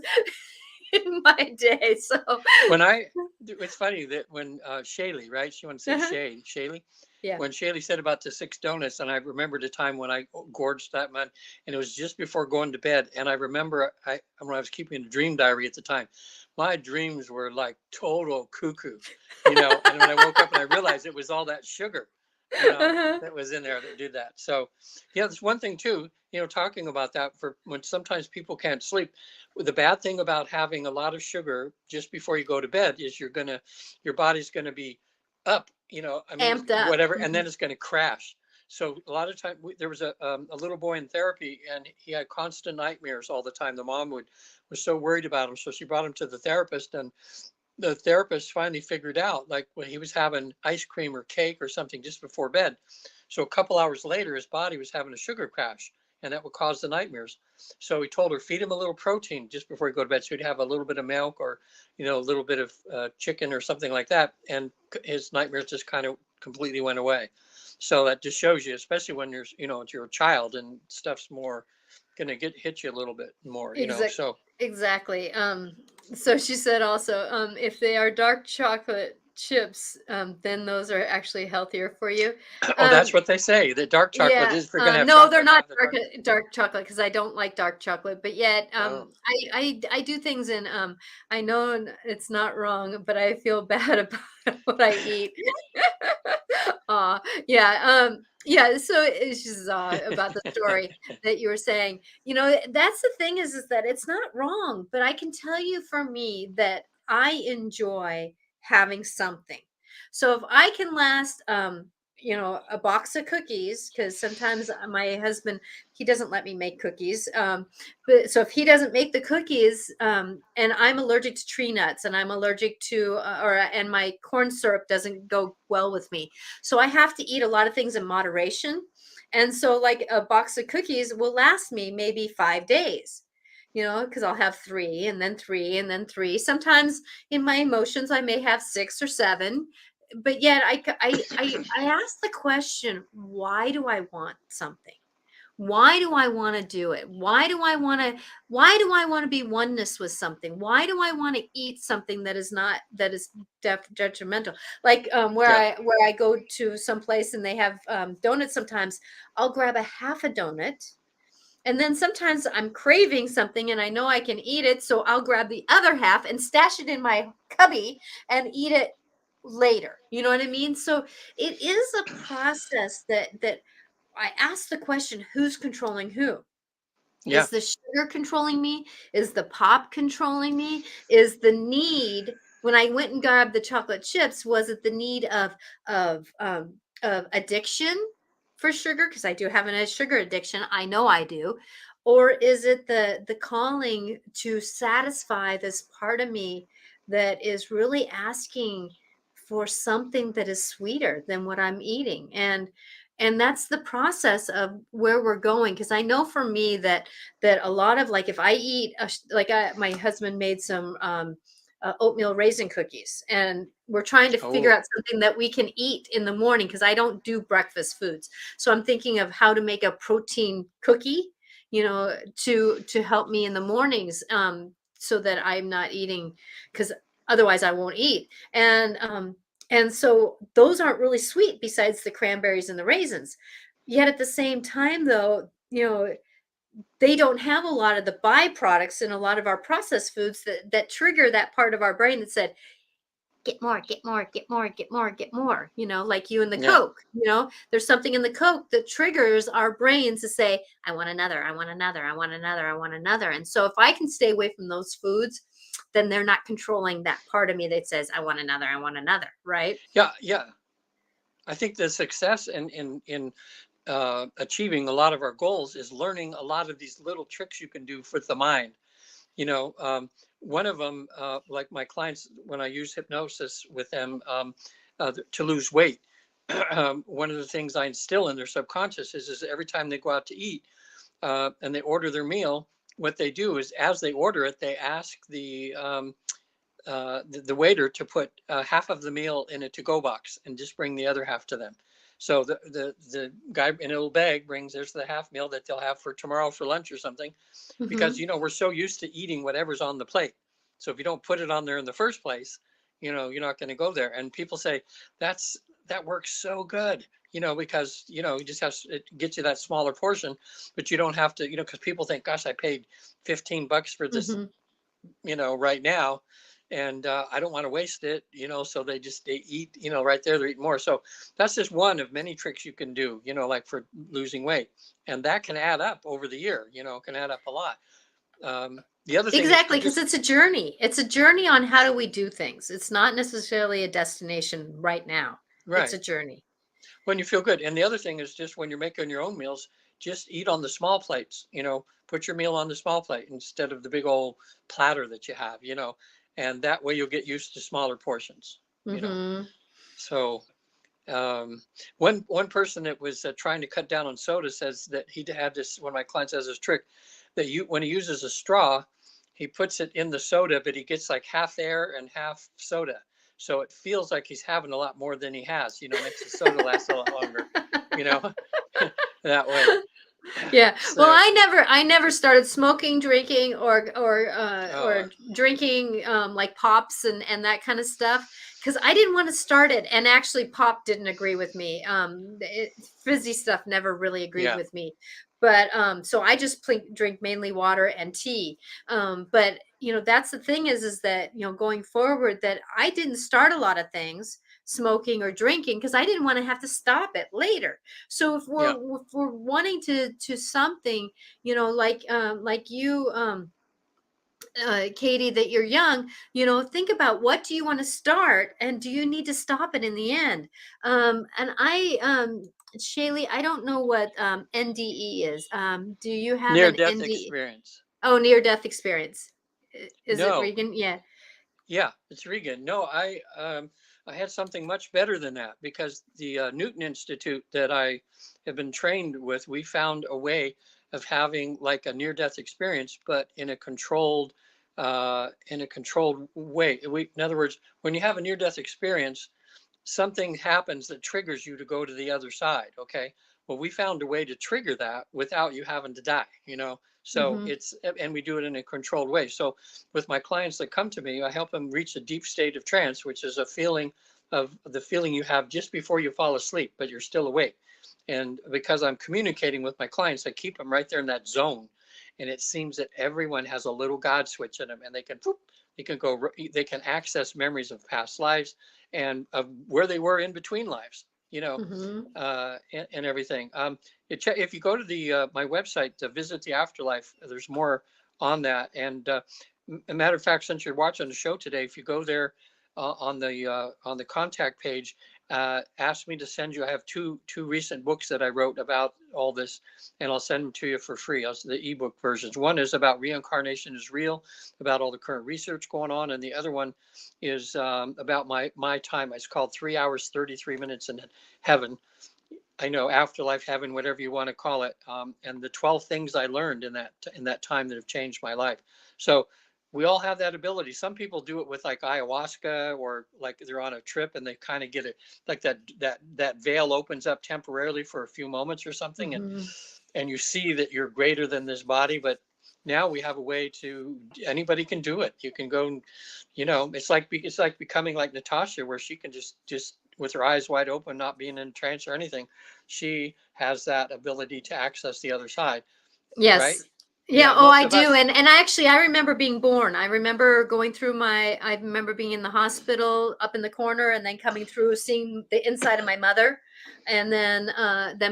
in my day. So When I, it's funny that when Shaylee, right? She wants to say uh-huh. Shaylee. Yeah. When Shaylee said about the 6 donuts, and I remembered a time when I gorged that much, and it was just before going to bed. And I remember when I was keeping a dream diary at the time, my dreams were like total cuckoo, And when I woke up and I realized it was all that sugar, Uh-huh. that was in there that did that. So, yeah, there's one thing too, talking about that for when sometimes people can't sleep. The bad thing about having a lot of sugar just before you go to bed is your body's gonna be up, I mean, Amped up. whatever, and Mhm. then it's going to crash. So a lot of time there was a little boy in therapy, and he had constant nightmares all the time. The mom was so worried about him, so she brought him to the therapist, and the therapist finally figured out, like, when he was having ice cream or cake or something just before bed. So a couple hours later, his body was having a sugar crash, and that would cause the nightmares. So he told her, feed him a little protein just before he go to bed. So he'd have a little bit of milk, or a little bit of chicken or something like that, and his nightmares just kind of completely went away. So that just shows you, especially when you're a child and stuff's more going to hit you a little bit more. So Exactly. So she said also, if they are dark chocolate chips, then those are actually healthier for you. oh, that's Um, what they say. The dark chocolate yeah. is, if you're going to have No, they're chocolate, not have the dark. dark chocolate because I don't like dark chocolate. But yet, Oh, I do things in. I know it's not wrong, but I feel bad about what I eat. Aw, yeah, yeah, so it's just, about the story that you were saying. That's the thing is that it's not wrong, but I can tell you for me that I enjoy having something. So if I can last, a box of cookies, because sometimes my husband, he doesn't let me make cookies. But so if he doesn't make the cookies, and I'm allergic to tree nuts, and I'm allergic to, and my corn syrup doesn't go well with me, so I have to eat a lot of things in moderation. And so, like, a box of cookies will last me maybe 5 days, because I'll have three and then three and then three. Sometimes in my emotions, I may have six or seven. But yet, I ask the question, why do I want something? Why do I want to do it? Why do I want to be oneness with something? Why do I want to eat something that is detrimental? Like, where yeah, I go to some place and they have donuts. Sometimes I'll grab a half a donut, and then sometimes I'm craving something and I know I can eat it, so I'll grab the other half and stash it in my cubby and eat it later. You know what I mean? So it is a process that I ask the question, who's controlling who? yeah. Is the sugar controlling me? Is the pop controlling me? Is the need, when I went and grabbed the chocolate chips, was it the need of addiction for sugar? Because I do have a sugar addiction. I know I do. Or is it the calling to satisfy this part of me that is really asking for something that is sweeter than what I'm eating? And that's the process of where we're going. Because I know for me that a lot of, like, if I eat my husband made some oatmeal raisin cookies, and we're trying to figure Oh, out something that we can eat in the morning because I don't do breakfast foods. So I'm thinking of how to make a protein cookie, to help me in the mornings, so that I'm not eating, because otherwise I won't eat. And so those aren't really sweet besides the cranberries and the raisins. Yet at the same time, though, they don't have a lot of the byproducts in a lot of our processed foods that trigger that part of our brain that said, get more, get more, get more, get more, get more, like you and the yeah. Coke. There's something in the Coke that triggers our brains to say, I want another, I want another, I want another, I want another. And so if I can stay away from those foods, then they're not controlling that part of me that says, I want another, I want another, right? Yeah, yeah. I think the success in achieving a lot of our goals is learning a lot of these little tricks you can do with the mind. one of them, like my clients, when I use hypnosis with them to lose weight, one of the things I instill in their subconscious is every time they go out to eat and they order their meal, what they do is as they order it, they ask the waiter to put half of the meal in a to-go box and just bring the other half to them. So the guy in a little bag brings, there's the half meal that they'll have for tomorrow for lunch or something, because, Hmm. we're so used to eating whatever's on the plate. So if you don't put it on there in the first place, you're not going to go there. And people say that works so good, because, you just have, it gets you that smaller portion, but you don't have to, because people think, gosh, I paid $15 for this, Hmm. right now, and I don't want to waste it, so they eat, right there, they're eating more. So that's just one of many tricks you can do, like for losing weight, and that can add up over the year, can add up a lot. The other thing is to Exactly, because just, it's a journey. It's a journey on how do we do things. It's not necessarily a destination right now. It's right, a journey. when you feel good. And the other thing is just when you're making your own meals, just eat on the small plates, put your meal on the small plate instead of the big old platter that you have, and that way you'll get used to smaller portions, Hmm. so one person that was trying to cut down on soda says that he had this. One of my clients has this trick that when he uses a straw, he puts it in the soda, but he gets like half air and half soda, so it feels like he's having a lot more than he has. Makes the soda last a lot longer. You know, that way. Yeah. Well, So, I never started smoking, drinking, oh or drinking like pops and that kind of stuff because I didn't want to start it. And actually, pop didn't agree with me. Fizzy stuff never really agreed yeah, with me. But so I just drink mainly water and tea. But that's the thing is that going forward that I didn't start a lot of things smoking or drinking because I didn't want to have to stop it later. So yeah, if we're wanting to something, like you, Katie, that you're young, think about what do you want to start and do you need to stop it in the end? And Shaylee, I don't know what NDE is. Do you have near an death NDE? experience. Oh, near death experience. Is it No, Regan? Yeah. yeah, it's Regan. No, I had something much better than that, because the Newton Institute that I have been trained with, we found a way of having like a near-death experience, but in a controlled way. In other words, when you have a near-death experience, something happens that triggers you to go to the other side. Okay. Well, we found a way to trigger that without you having to die, So Mm-hmm. and we do it in a controlled way. So with my clients that come to me, I help them reach a deep state of trance, which is a feeling of the feeling you have just before you fall asleep, but you're still awake. And because I'm communicating with my clients, I keep them right there in that zone. And it seems that everyone has a little God switch in them, and they can access memories of past lives and of where they were in between lives, Mm-hmm. and everything. If you go to the my website to visit the afterlife, there's more on that. And a matter of fact, since you're watching the show today, if you go there on the contact page, ask me to send you. I have two recent books that I wrote about all this, and I'll send them to you for free. The ebook versions. One is about reincarnation is real, about all the current research going on, and the other one is about my time. It's called 3 hours 33 minutes in heaven. I know, afterlife, heaven, whatever you want to call it, and the 12 things I learned in that time that have changed my life. So we all have that ability. Some people do it with like ayahuasca, or like they're on a trip and they kind of get it, like that veil opens up temporarily for a few moments or something, and Mm-hmm. you see that you're greater than this body. But now we have a way to, anybody can do it. You can go, it's like becoming like Natasha, where she can just with her eyes wide open, not being in trance or anything, she has that ability to access the other side, right? Yes. Yeah, Yeah, oh, most I of do. us. And I remember being born. I remember going through I remember being in the hospital up in the corner and then coming through, seeing the inside of my mother, and then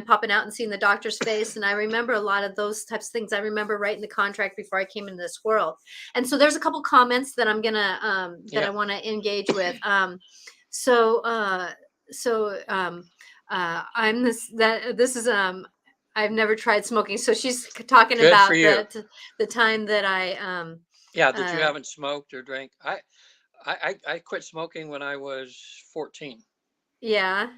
popping out and seeing the doctor's face. And I remember a lot of those types of things. I remember writing the contract before I came into this world. And so there's a couple comments that I'm gonna that I Yeah, want to engage with. So uh so I'm this is I've never tried smoking. So she's talking good for about you. the time that I Yeah, that you Uh, haven't smoked or drank. I quit smoking when I was 14. yeah.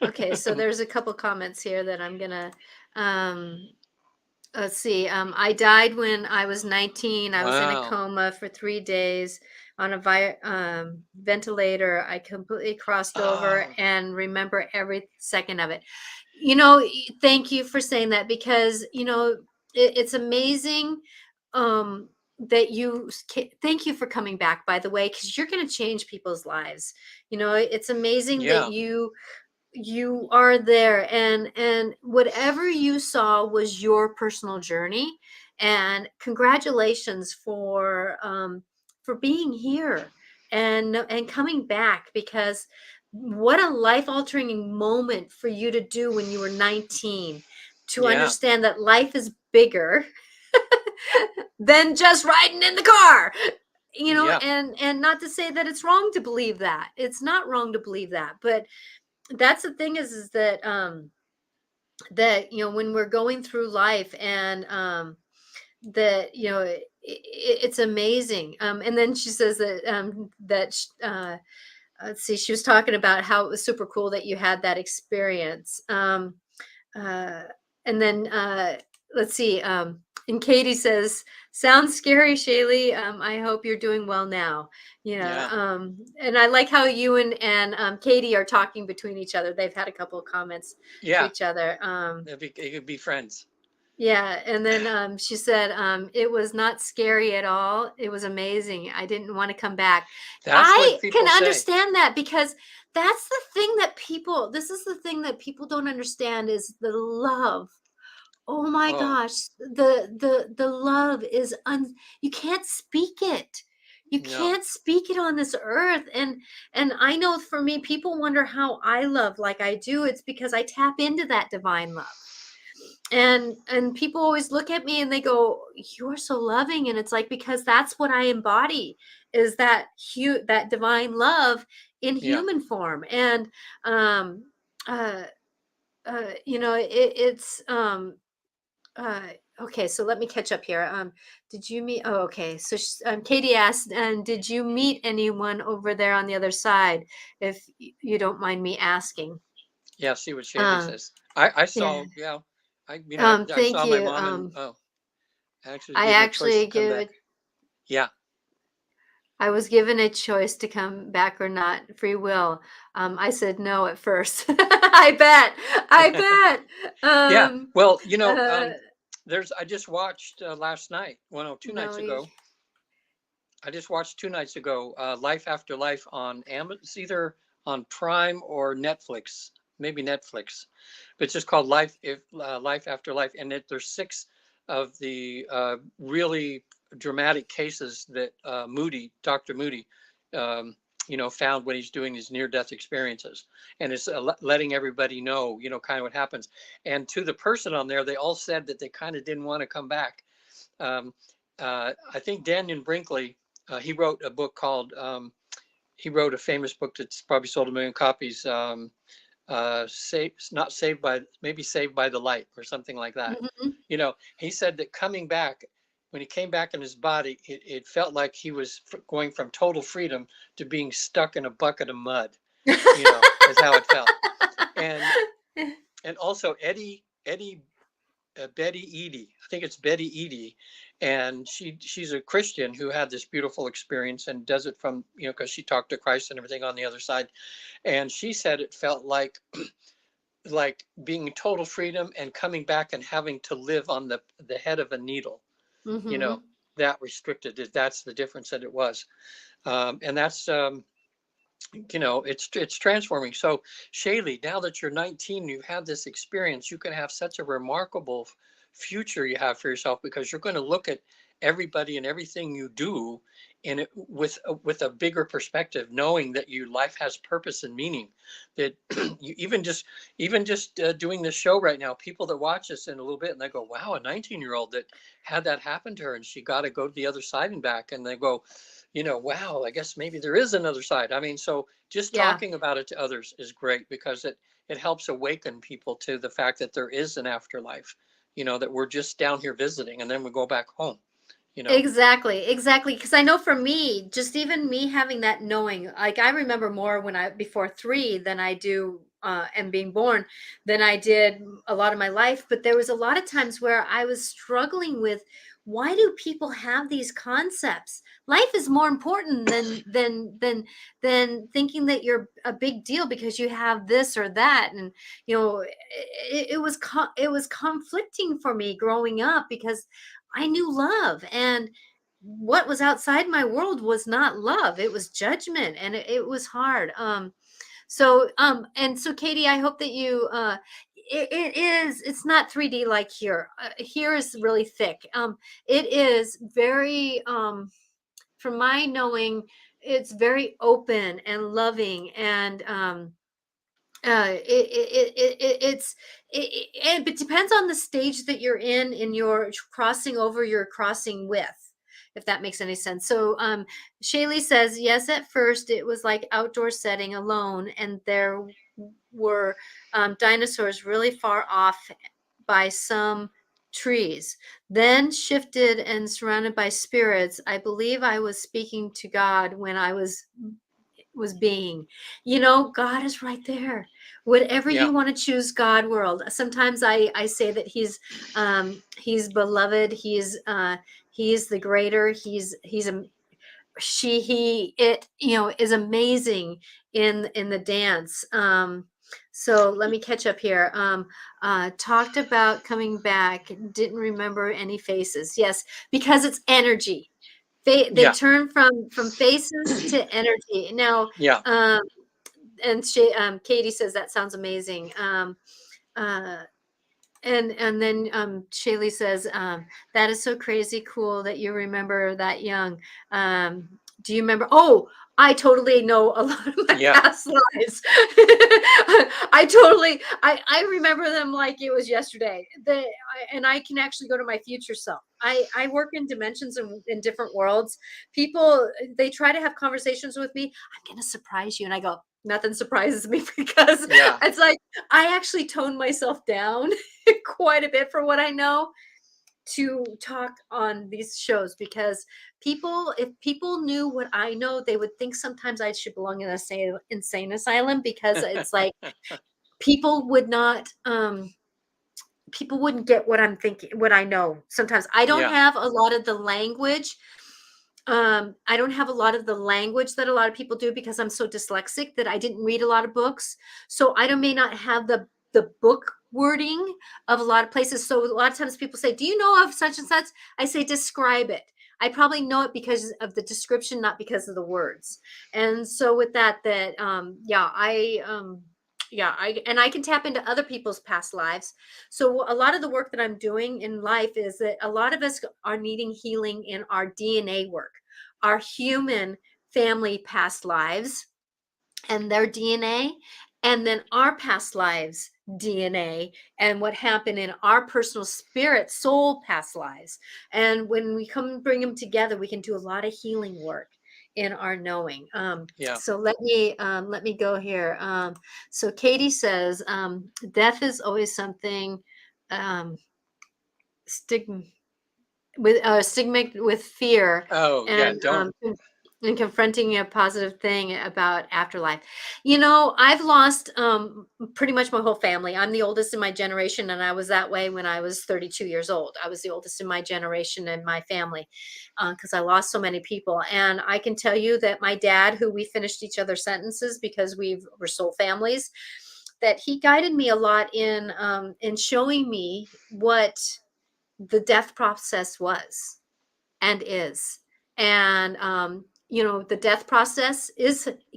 Okay, so there's a couple comments here that I'm gonna um let's see. I died when I was 19. I was in a Wow. coma for 3 days on a ventilator. I completely crossed over Oh, and remember every second of it. You know, thank you for saying that, because, it's amazing that thank you for coming back, by the way, because you're going to change people's lives. It's amazing that yeah, you are there, and whatever you saw was your personal journey, and congratulations for being here and coming back, because what a life altering moment for you to do when you were 19, to yeah, understand that life is bigger than just riding in the car, yeah, and not to say that it's wrong to believe that. It's not wrong to believe that, but that's the thing is that when we're going through life, and that it's amazing. And then she says let's see, she was talking about how it was super cool that you had that experience. Uh, and then let's see. And Katie says, "Sounds scary, Shaylee. I hope you're doing well now." yeah, And I like how you and Katie are talking between each other. They've had a couple of comments to yeah. each other. It could be friends. Yeah, and then she said, "It was not scary at all. It was amazing. I didn't want to come back." That's what I people can say. understand that, because that's the thing that people. This is the thing that people don't understand, is the love. Oh my Oh, gosh, the love is you can't speak it. You no. can't speak it on this earth. And I know, for me, people wonder how I love like I do. It's because I tap into that divine love. And people always look at me and they go, "You're so loving." And it's like, because that's what I embody, is that divine love in Yeah. human form. And um uh it's uh, okay, so let me catch up here. Did you meet? Oh, okay. So Katie asked, and did you meet anyone over there on the other side? If you don't mind me asking. Yeah. See what Shaylee Um, says. I yeah. saw, yeah. I Thank saw my you. mom and, oh, I actually I gave her a choice actually to come give back. it. Yeah. I was given a choice to come back or not, free will. I said no at first. I bet. I bet. Yeah. Well, Uh, I just watched last night, well, no, 2 nights no. ago. I just watched 2 nights ago, Life After Life on Amazon. It's either on Prime or Netflix, maybe Netflix. But it's just called Life After Life, and there's six of the really dramatic cases that Dr. Moody, um, found when he's doing his near-death experiences, and it's letting everybody know, kind of what happens. And to the person on there, they all said that they kind of didn't want to come back. Um, I think Daniel Brinkley, he wrote a book called, he wrote a famous book that's probably sold 1 million copies, not saved by, maybe Saved by the Light or something like that. Mhm. He said that coming back, when he came back in his body, it felt like he was going from total freedom to being stuck in a bucket of mud, is how it felt. And, and also Eddie Betty Eady. I think it's Betty Eady, and she's a Christian who had this beautiful experience and does it from, because she talked to Christ and everything on the other side. And she said it felt like being in total freedom and coming back and having to live on the head of a needle. You know Mhm. that restricted. That's the difference that it was, and that's it's transforming. So Shaylee, now that you're 19, you've had this experience, you can have such a remarkable future you have for yourself, because you're going to look at everybody and everything you do in it with a bigger perspective, knowing that your life has purpose and meaning. That you even just doing this show right now, people that watch us in a little bit and they go, wow, a 19-year-old that had that happen to her and she got to go to the other side and back, and they go, wow, I guess maybe there is another side. I mean, so just Yeah. talking about it to others is great, because it helps awaken people to the fact that there is an afterlife, that we're just down here visiting and then we go back home, you know. Exactly. Because I know for me, just even me having that knowing, like I remember more when I before 3 than I do and being born than I did a lot of my life. But there was a lot of times where I was struggling with why do people have these concepts? Life is more important than thinking that you're a big deal because you have this or that. And it was conflicting for me growing up because I knew love, and what was outside my world was not love. It was judgment, and it was hard. And so Katie, I hope that you it's not 3D like here. Here is really thick. It is very from my knowing, it's very open and loving, and it depends on the stage that you're in your crossing over, you're crossing with, if that makes any sense. So Shaylee says yes, at first it was like outdoor setting alone, and there were dinosaurs really far off by some trees, then shifted and surrounded by spirits. I believe I was speaking to God when I was being. God is right there. Whatever Yeah, you want to choose, God world. Sometimes I say that he's beloved. He's the greater. He's a she he it is amazing in the dance. So let me catch up here. Talked about coming back, didn't remember any faces. Yes, because it's energy. They yeah, turn from faces to energy. Now, yeah, um, and Katie says that sounds amazing. Uh, and then Shaylee says, that is so crazy cool that you remember that young. Do you remember? Oh, I totally know a lot of my yeah, past lives. I remember them like it was yesterday. And I can actually go to my future self. I work in dimensions in different worlds. People, they try to have conversations with me. I'm going to surprise you. And I go, nothing surprises me because yeah, it's like, I actually tone myself down quite a bit for what I know to talk on these shows, because if people knew what I know, they would think sometimes I should belong in a insane asylum, because it's like people would not people wouldn't get what I'm thinking, what I know. Sometimes I don't yeah, have a lot of the language. I don't have a lot of the language that a lot of people do, because I'm so dyslexic that I didn't read a lot of books. So I may not have the book wording of a lot of places. So a lot of times people say, "Do you know of such and such?" I say, "Describe it." I probably know it because of the description, not because of the words. And so with that, I can tap into other people's past lives. So a lot of the work that I'm doing in life is that a lot of us are needing healing in our DNA work, our human family past lives and their DNA, and then our past lives DNA, and what happened in our personal spirit soul past lives. And when we come and bring them together, we can do a lot of healing work in our knowing. yeah. So let me go here. So Katie says, death is always something um, stigma stigma with fear, Oh, yeah. and Don't. and confronting a positive thing about afterlife. I've lost pretty much my whole family. I'm the oldest in my generation, and I was that way when I was 32 years old. I was the oldest in my generation and my family, because I lost so many people. And I can tell you that my dad, who we finished each other's sentences because we're soul families, that he guided me a lot in showing me what the death process was and is. And the death process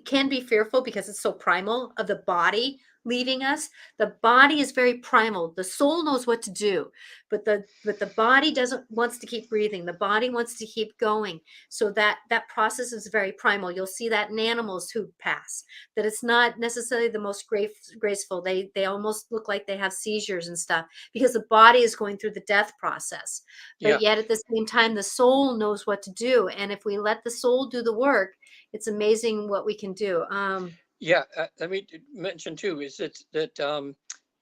can be fearful because it's so primal, of the body leaving us. The body is very primal. The soul knows what to do, but the body doesn't wants to keep breathing. The body wants to keep going. So that process is very primal. You'll see that in animals who pass, that it's not necessarily the most graceful. They almost look like they have seizures and stuff, because the body is going through the death process. But Yeah, yet at the same time, the soul knows what to do. And if we let the soul do the work, it's amazing what we can do. yeah. Let me mention too is that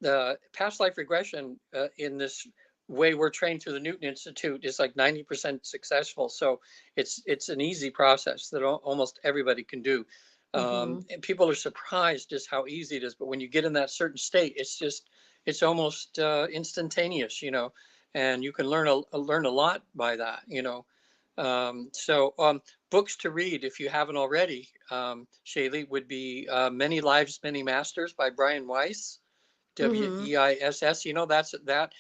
the past life regression in this way we're trained through the Newton Institute is like 90% successful. So it's an easy process that almost everybody can do. Mm-hmm. And people are surprised just how easy it is. But when you get in that certain state, it's almost instantaneous, and you can learn a lot by that. So books to read, if you haven't already, Shaylee, would be Many Lives, Many Masters by Brian Weiss. Mm-hmm. Weiss. That's that.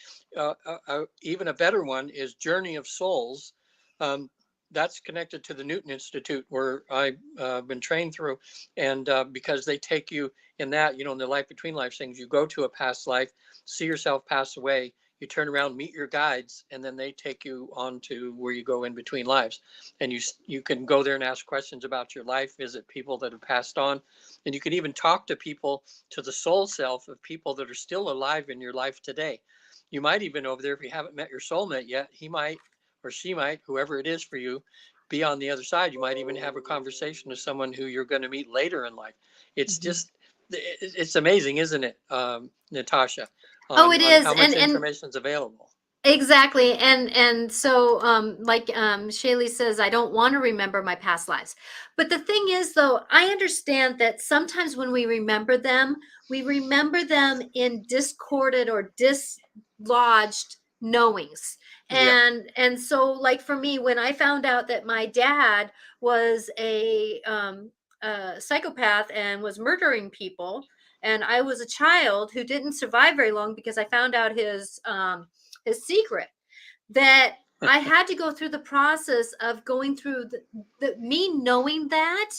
Even a better one is Journey of Souls. Um, that's connected to the Newton Institute, where I've been trained through, and because they take you in that, in the life between life things, you go to a past life, see yourself pass away, you turn around, meet your guides, and then they take you on to where you go in between lives, and you can go there and ask questions about your life, visit people that have passed on, and you can even talk to people, to the soul self of people that are still alive in your life today. You might even over there, if you haven't met your soulmate yet, he might or she might, whoever it is for you, be on the other side. You might even have a conversation with someone who you're going to meet later in life. It's Mm-hmm. just, it's amazing, isn't it, Natasha, Oh, on it on is. how much And information is available. exactly. And so like Shaylee says, I don't want to remember my past lives. But the thing is though, I understand that sometimes when we remember them in discorded or dislodged knowings. Yeah, And so like for me, when I found out that my dad was a psychopath and was murdering people, and I was a child who didn't survive very long because I found out his secret, that I had to go through the process of going through the me knowing that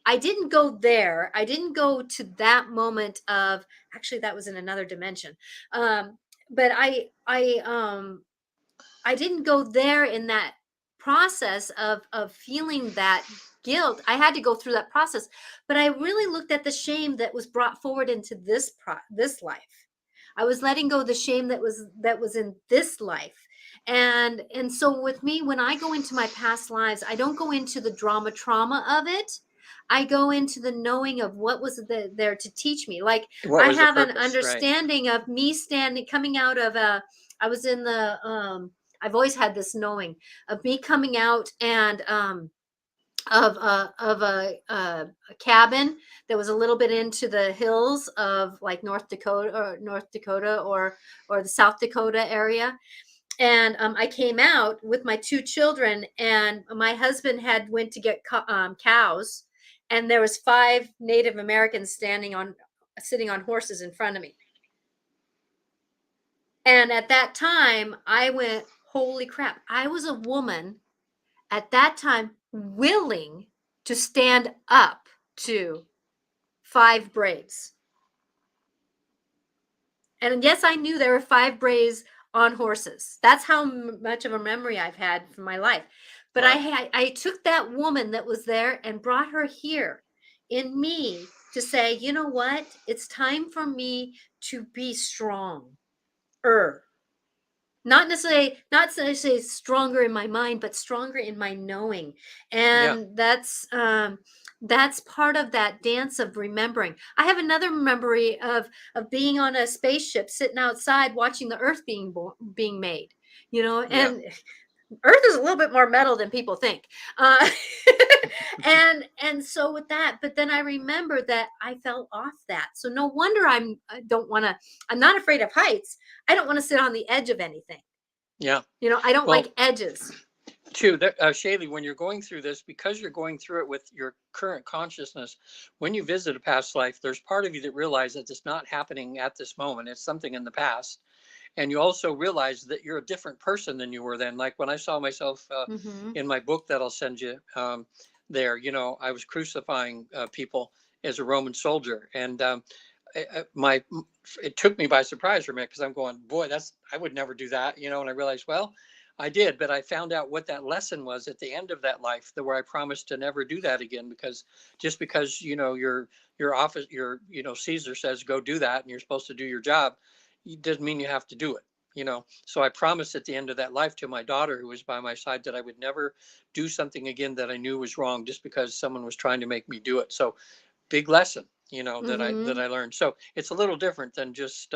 I didn't go there. I didn't go to that moment of, actually that was in another dimension. But I didn't go there in that process of feeling that guilt. I had to go through that process, but I really looked at the shame that was brought forward into this life. I was letting go of the shame that was in this life. And so with me, when I go into my past lives, I don't go into the trauma of it. I go into the knowing of what was there to teach me. Like what I was the have an purpose, right? understanding of me standing, coming out of I was in the I've always had this knowing of me coming out and of a cabin that was a little bit into the hills of like North Dakota or the South Dakota area. And I came out with my two children, and my husband had went to get cows, and there was 5 Native Americans sitting on horses in front of me. And at that time, I went, holy crap! I was a woman at that time willing to stand up to 5 braves. And yes, I knew there were 5 braves on horses. That's how much of a memory I've had from my life. But Wow. I took that woman that was there and brought her here in me to say, you know what? It's time for me to be strong. Not necessarily stronger in my mind, but stronger in my knowing. Yeah. And that's part of that dance of remembering. I have another memory of being on a spaceship sitting outside watching the earth being made, Yeah. and earth is a little bit more metal than people think. uh, and so with that, but then I remember that I fell off that, so no wonder I don't want to. I'm not afraid of heights. I don't want to sit on the edge of anything. Yeah. I don't Well, like edges. too, Shaylee, when you're going through this, because you're going through it with your current consciousness, when you visit a past life, there's part of you that realizes it's not happening at this moment. It's something in the past. And you also realize that you're a different person than you were then. Like when I saw myself Mm-hmm. in my book that I'll send you there, I was crucifying people as a Roman soldier. And it took me by surprise for a minute because I'm going, boy, I would never do that, and I realized, well, I did, but I found out what that lesson was at the end of that life, where I promised to never do that again, because just because, your office, Caesar says, go do that, and you're supposed to do your job, it doesn't mean you have to do it. So I promised at the end of that life to my daughter, who was by my side, that I would never do something again that I knew was wrong just because someone was trying to make me do it. So big lesson, that I Mm-hmm. learned. So it's a little different than just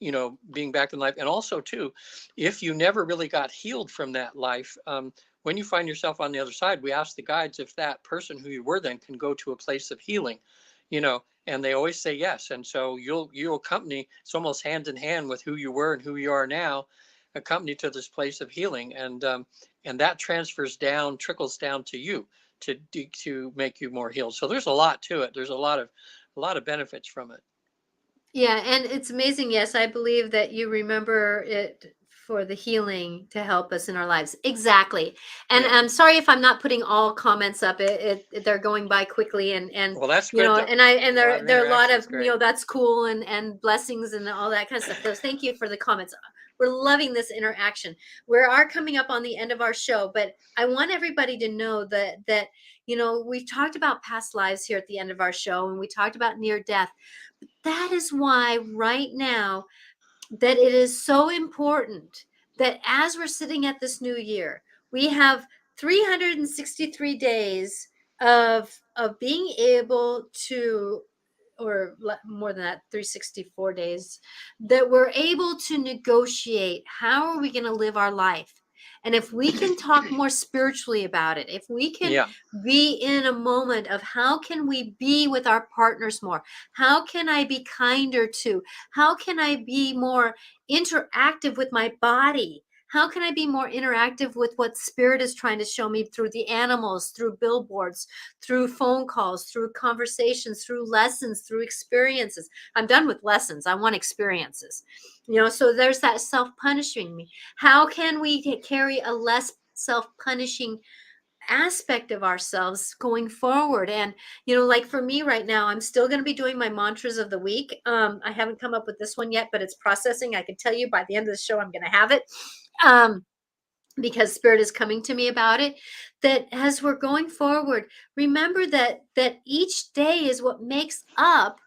being back in life. And also too, if you never really got healed from that life, when you find yourself on the other side, we ask the guides if that person who you were then can go to a place of healing, and they always say yes. And so you'll accompany, it's almost hand in hand with who you were and who you are now, accompany to this place of healing. And that trickles down to you to make you more healed. So there's a lot to it. There's a lot of benefits from it. Yeah, and it's amazing. Yes, I believe that you remember it for the healing to help us in our lives. Exactly. And Yeah. I'm sorry if I'm not putting all comments up. They're going by quickly, and Well, that's good though. and There's a lot of there are a lot interaction. of, It's great. that's cool, and blessings and all that kind of stuff. So thank you for the comments. We're loving this interaction. We are coming up on the end of our show, but I want everybody to know that we've talked about past lives here at the end of our show, and we talked about near death. That is why right now that it is so important that as we're sitting at this new year, we have 363 days of being able to, or more than that, 364 days, that we're able to negotiate how are we going to live our life. And if we can talk more spiritually about it, if we can Yeah. be in a moment of how can we be with our partners more, how can I be kinder to, how can I be more interactive with my body, how can I be more interactive with what spirit is trying to show me through the animals, through billboards, through phone calls, through conversations, through lessons, through experiences. I'm done with lessons. I want experiences. So there's that self-punishing me. How can we carry a less self-punishing aspect of ourselves going forward? And like for me right now, I'm still going to be doing my mantras of the week. I haven't come up with this one yet, but it's processing. I can tell you by the end of the show I'm going to have it. Because spirit is coming to me about it, that as we're going forward, remember that each day is what makes up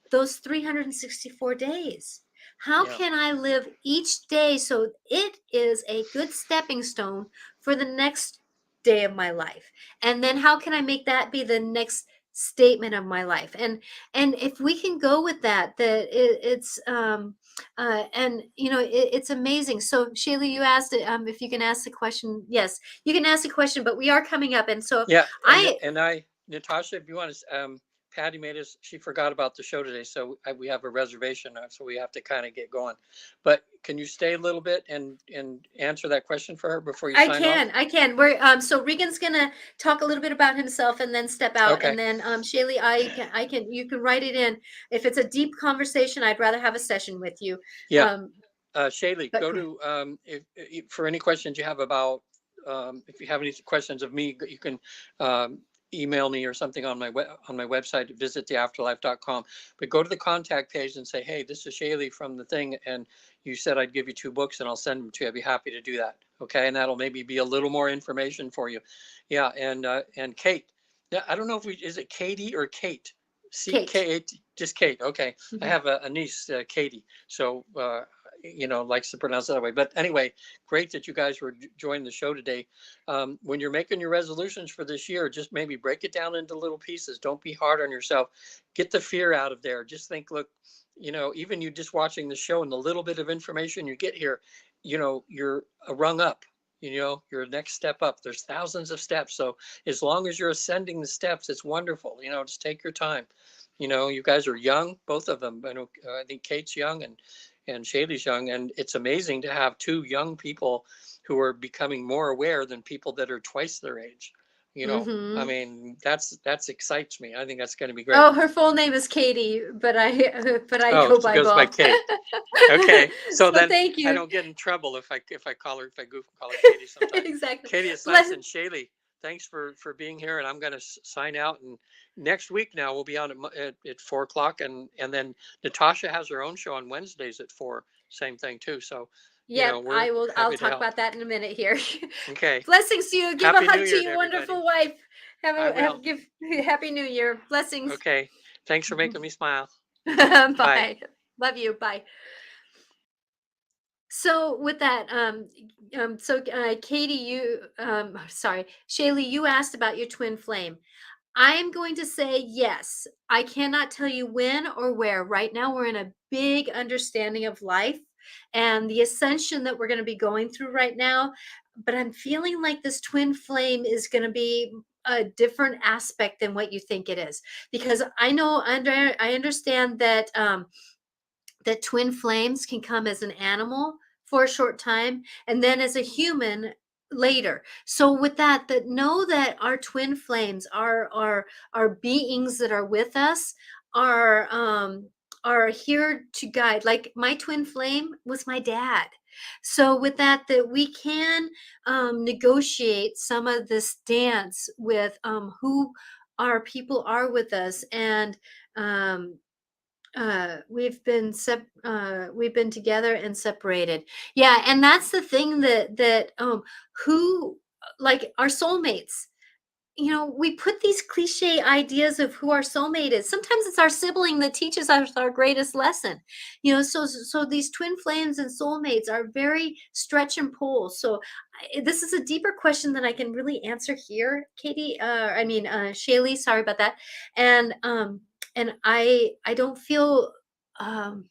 those 364 days. How Yeah. can I live each day so it is a good stepping stone for the next day of my life? And then how can I make that be the next statement of my life? And if we can go with it's and it's amazing. So Shayla, you asked if you can ask the question. Yes, you can ask the question, but we are coming up, and so Yeah. And I and I, Natasha, if you want to, Patty made us. She forgot about the show today, so we have a reservation, so we have to kind of get going. But can you stay a little bit and answer that question for her before you I sign off? can, I can. We're so Regan's gonna talk a little bit about himself and then step out, and Okay. then Shaylee, I can, you can write it in. If it's a deep conversation, I'd rather have a session with you. Yeah. Um, Shaylee, but go to if for any questions you have about if you have any questions of me, you can email me or something on my website, visittheafterlife.com. But go to the contact page and say, hey, this is Shaylee from the thing, and you said I'd give you 2 books, and I'll send them to you. I'd be happy to do that. Okay, and that'll maybe be a little more information for you. Yeah, and Kate. Yeah, I don't know if is it Katie or Kate? Kate. Kate, just Kate. Okay, I Mhm. have a niece, Katie. So likes to pronounce it that way. But anyway, great that you guys were joining the show today. When you're making your resolutions for this year, just maybe break it down into little pieces. Don't be hard on yourself. Get the fear out of there. Just think, look, even you just watching the show and the little bit of information you get here, you're a rung up. Your next step up. There's thousands of steps. So as long as you're ascending the steps, it's wonderful. Just take your time. You guys are young, both of them. I think Kate's young and Shaylee's young, and it's amazing to have 2 young people who are becoming more aware than people that are twice their age. I Mhm. mean, that's excites me. I think that's going to be great. Oh, her full name is Katie, but I Oh, go she by goes by both. Kate. Okay, so So then thank I you. don't get in trouble if I call her, if I goof and call her Katie sometime. Exactly. Katie, it's nice. Bless. And Shaylee, thanks for being here. And I'm going to sign out. And next week now we'll be on at 4 o'clock, and then Natasha has her own show on Wednesdays at 4. Same thing too. So Yep, we're I will. I'll happy to talk help. about that in a minute here. Okay. Blessings to you. Give a Happy New hug to Year to your everybody. wonderful wife. I Have will. give Happy New Year. Blessings. Okay. Thanks for making me smile. Bye. Bye. Love you. Bye. So with that, Katie, sorry, Shaylee, you asked about your twin flame. I am going to say yes. I cannot tell you when or where. Right now, we're in a big understanding of life and the ascension that we're going to be going through right now. But I'm feeling like this twin flame is going to be a different aspect than what you think it is, because I understand that that twin flames can come as an animal for a short time and then as a human later. So with that know that our twin flames are beings that are with us, are here to guide. Like my twin flame was my dad. So with that we can negotiate some of this dance with who our people are with us. And um we've been together and separated. Yeah, and that's the thing that who like our soulmates. You know, we put these cliche ideas of who our soulmate is. Sometimes it's our sibling that teaches us our greatest lesson. You know, so these twin flames and soulmates are very stretch and pull. So this is a deeper question than I can really answer here, Katie. Shaylee. Sorry about that. And I don't feel. Um,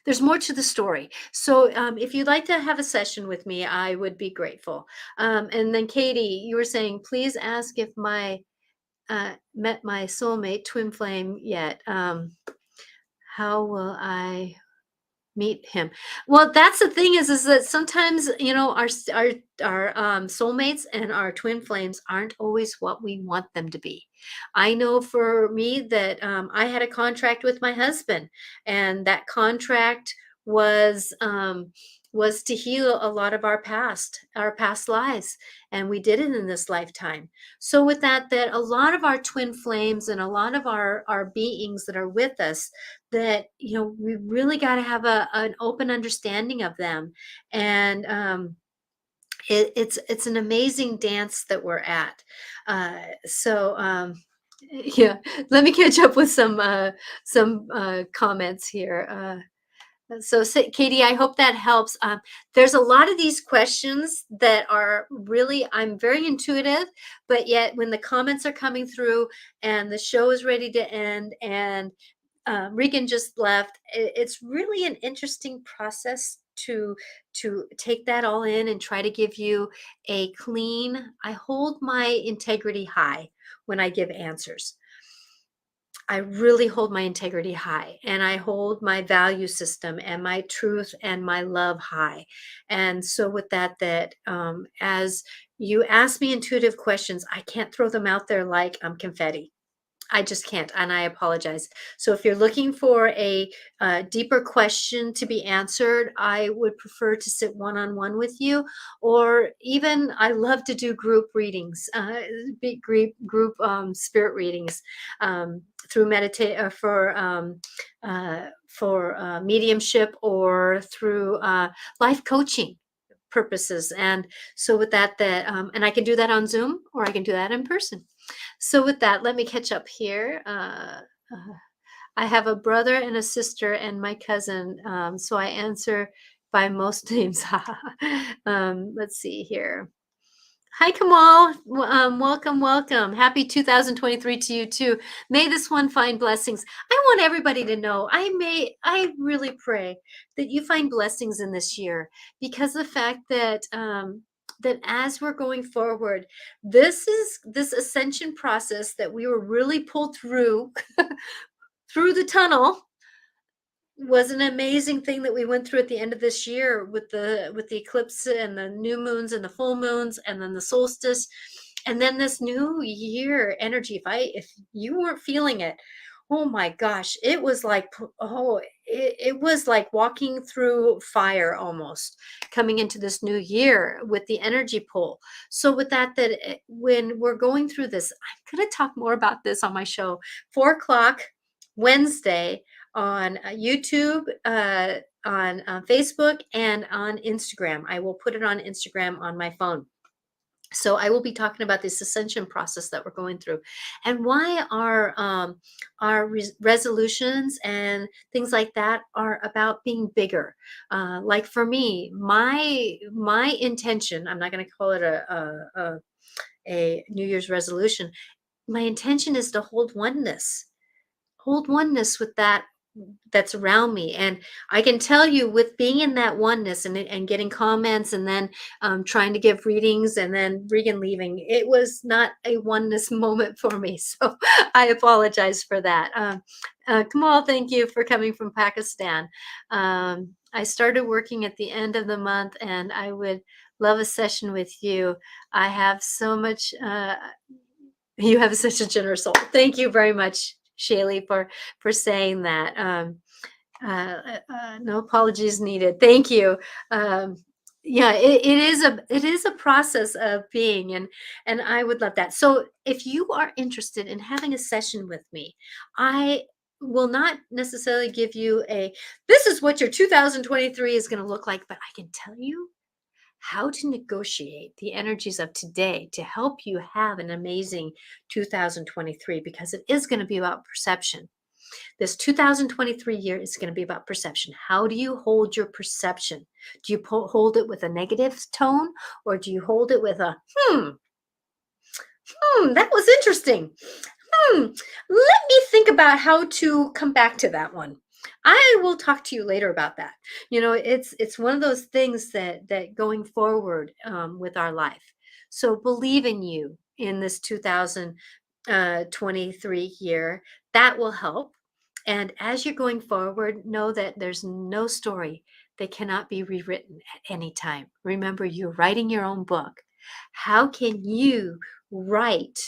there's more to the story. So if you'd like to have a session with me, I would be grateful. And then Katie, you were saying, please ask if my met my soulmate twin flame yet. How will I meet him? Well, that's the thing is that sometimes, you know, our soulmates and our twin flames aren't always what we want them to be. I know for me that I had a contract with my husband, and that contract was um was to heal a lot of our past lives, and we did it in this lifetime. So with that a lot of our twin flames and a lot of our beings that are with us, that you know, we really got to have an open understanding of them. And it's an amazing dance that we're at. Yeah, let me catch up with some comments here. Katie, I hope that helps. There's a lot of these questions that are really, I'm very intuitive, but yet when the comments are coming through and the show is ready to end, and Regan just left, it's really an interesting process to take that all in and try to give you a clean. I hold my integrity high when I give answers. I really hold my integrity high, and I hold my value system and my truth and my love high. And so with as you ask me intuitive questions, I can't throw them out there like I'm confetti. I just can't, and I apologize. So if you're looking for a deeper question to be answered, I would prefer to sit one-on-one with you, or even I love to do group readings, big group spirit readings, through meditate for mediumship, or through life coaching purposes. And so with and I can do that on Zoom, or I can do that in person. So with that, let me catch up here. I have a brother and a sister and my cousin, so I answer by most names. Let's see here. Hi, Kamal. Welcome, welcome. Happy 2023 to you too. May this one find blessings. I want everybody to know, I really pray that you find blessings in this year, because the fact that that as we're going forward, this ascension process that we were really pulled through through the tunnel, was an amazing thing that we went through at the end of this year with the eclipse and the new moons and the full moons and then the solstice, and then this new year energy. If you weren't feeling it, oh my gosh, it was like, it was like walking through fire almost, coming into this new year with the energy pull. So with when we're going through this, I'm going to talk more about this on my show, 4 o'clock Wednesday, on YouTube, on Facebook, and on Instagram. I will put it on Instagram on my phone. So I will be talking about this ascension process that we're going through, and why our resolutions and things like that are about being bigger. Like for me, my intention, I'm not going to call it a New Year's resolution. my intention is to hold oneness with that that's around me. And I can tell you, with being in that oneness and getting comments, and then trying to give readings, and then Regan leaving, it was not a oneness moment for me. So I apologize for that. Kamal, thank you for coming from Pakistan. I started working at the end of the month, and I would love a session with you. I have so much. You have such a generous soul. Thank you very much, Shaylee, for saying that. No apologies needed. Thank you. Yeah, it is a process of being, and I would love that. So if you are interested in having a session with me, I will not necessarily give you this is what your 2023 is going to look like, but I can tell you how to negotiate the energies of today to help you have an amazing 2023, because it is going to be about perception. This 2023 year is going to be about perception. How do you hold your perception? Do you hold it with a negative tone, or do you hold it with a, that was interesting. Let me think about how to come back to that one. I will talk to you later about that. It's one of those things that going forward with our life. So believe in you in this 2023 year. That will help. And as you're going forward, know that there's no story that cannot be rewritten at any time. Remember, you're writing your own book. How can you write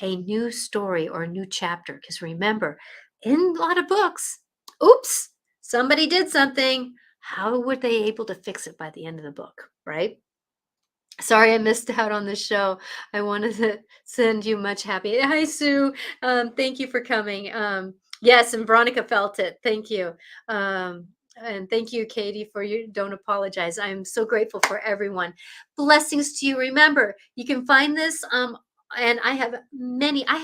a new story or a new chapter? Because remember, in a lot of books, oops, somebody did something. How were they able to fix it by the end of the book, right? Sorry I missed out on the show. I wanted to send you much happy. Hi, Sue. Thank you for coming. Yes, and Veronica felt it. Thank you. And thank you, Katie, for you. Don't apologize. I'm so grateful for everyone. Blessings to you. Remember, you can find this. And I have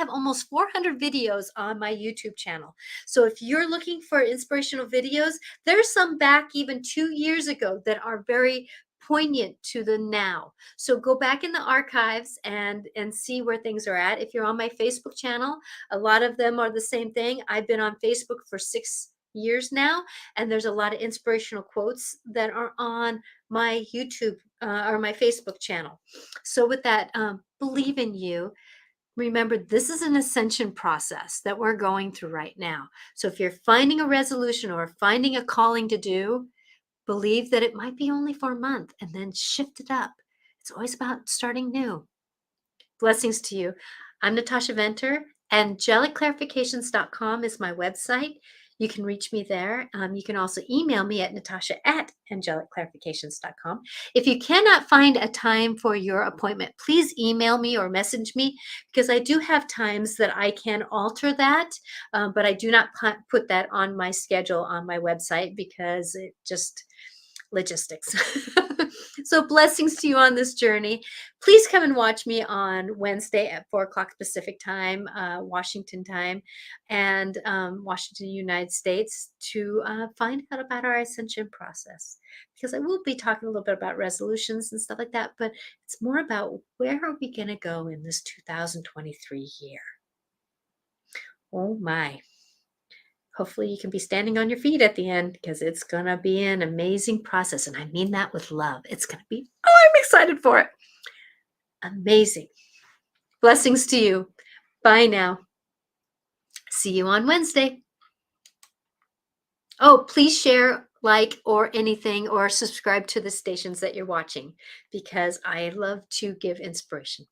almost 400 videos on my YouTube channel. So if you're looking for inspirational videos, there's some back even 2 years ago that are very poignant to the now. So go back in the archives and see where things are at. If you're on my Facebook channel, a lot of them are the same thing. I've been on Facebook for 6 years now, and there's a lot of inspirational quotes that are on my YouTube or my Facebook channel. So with that, believe in you. Remember, this is an ascension process that we're going through right now. So if you're finding a resolution or finding a calling to do, believe that it might be only for a month, and then shift it up. It's always about starting new. Blessings to you. I'm Natasha Venter. AngelicClarifications.com is my website. You can reach me there. You can also email me at natasha@angelicclarifications.com. If you cannot find a time for your appointment, please email me or message me, because I do have times that I can alter that, but I do not put that on my schedule on my website, because it just logistics. So blessings to you on this journey. Please come and watch me on Wednesday at 4 o'clock Pacific time, Washington time, and Washington, United States, to find out about our ascension process. Because I will be talking a little bit about resolutions and stuff like that, but it's more about where are we going to go in this 2023 year. Oh my. Hopefully you can be standing on your feet at the end, because it's going to be an amazing process. And I mean that with love. It's going to be, I'm excited for it. Amazing. Blessings to you. Bye now. See you on Wednesday. Oh, please share, like, or anything, or subscribe to the stations that you're watching, because I love to give inspiration.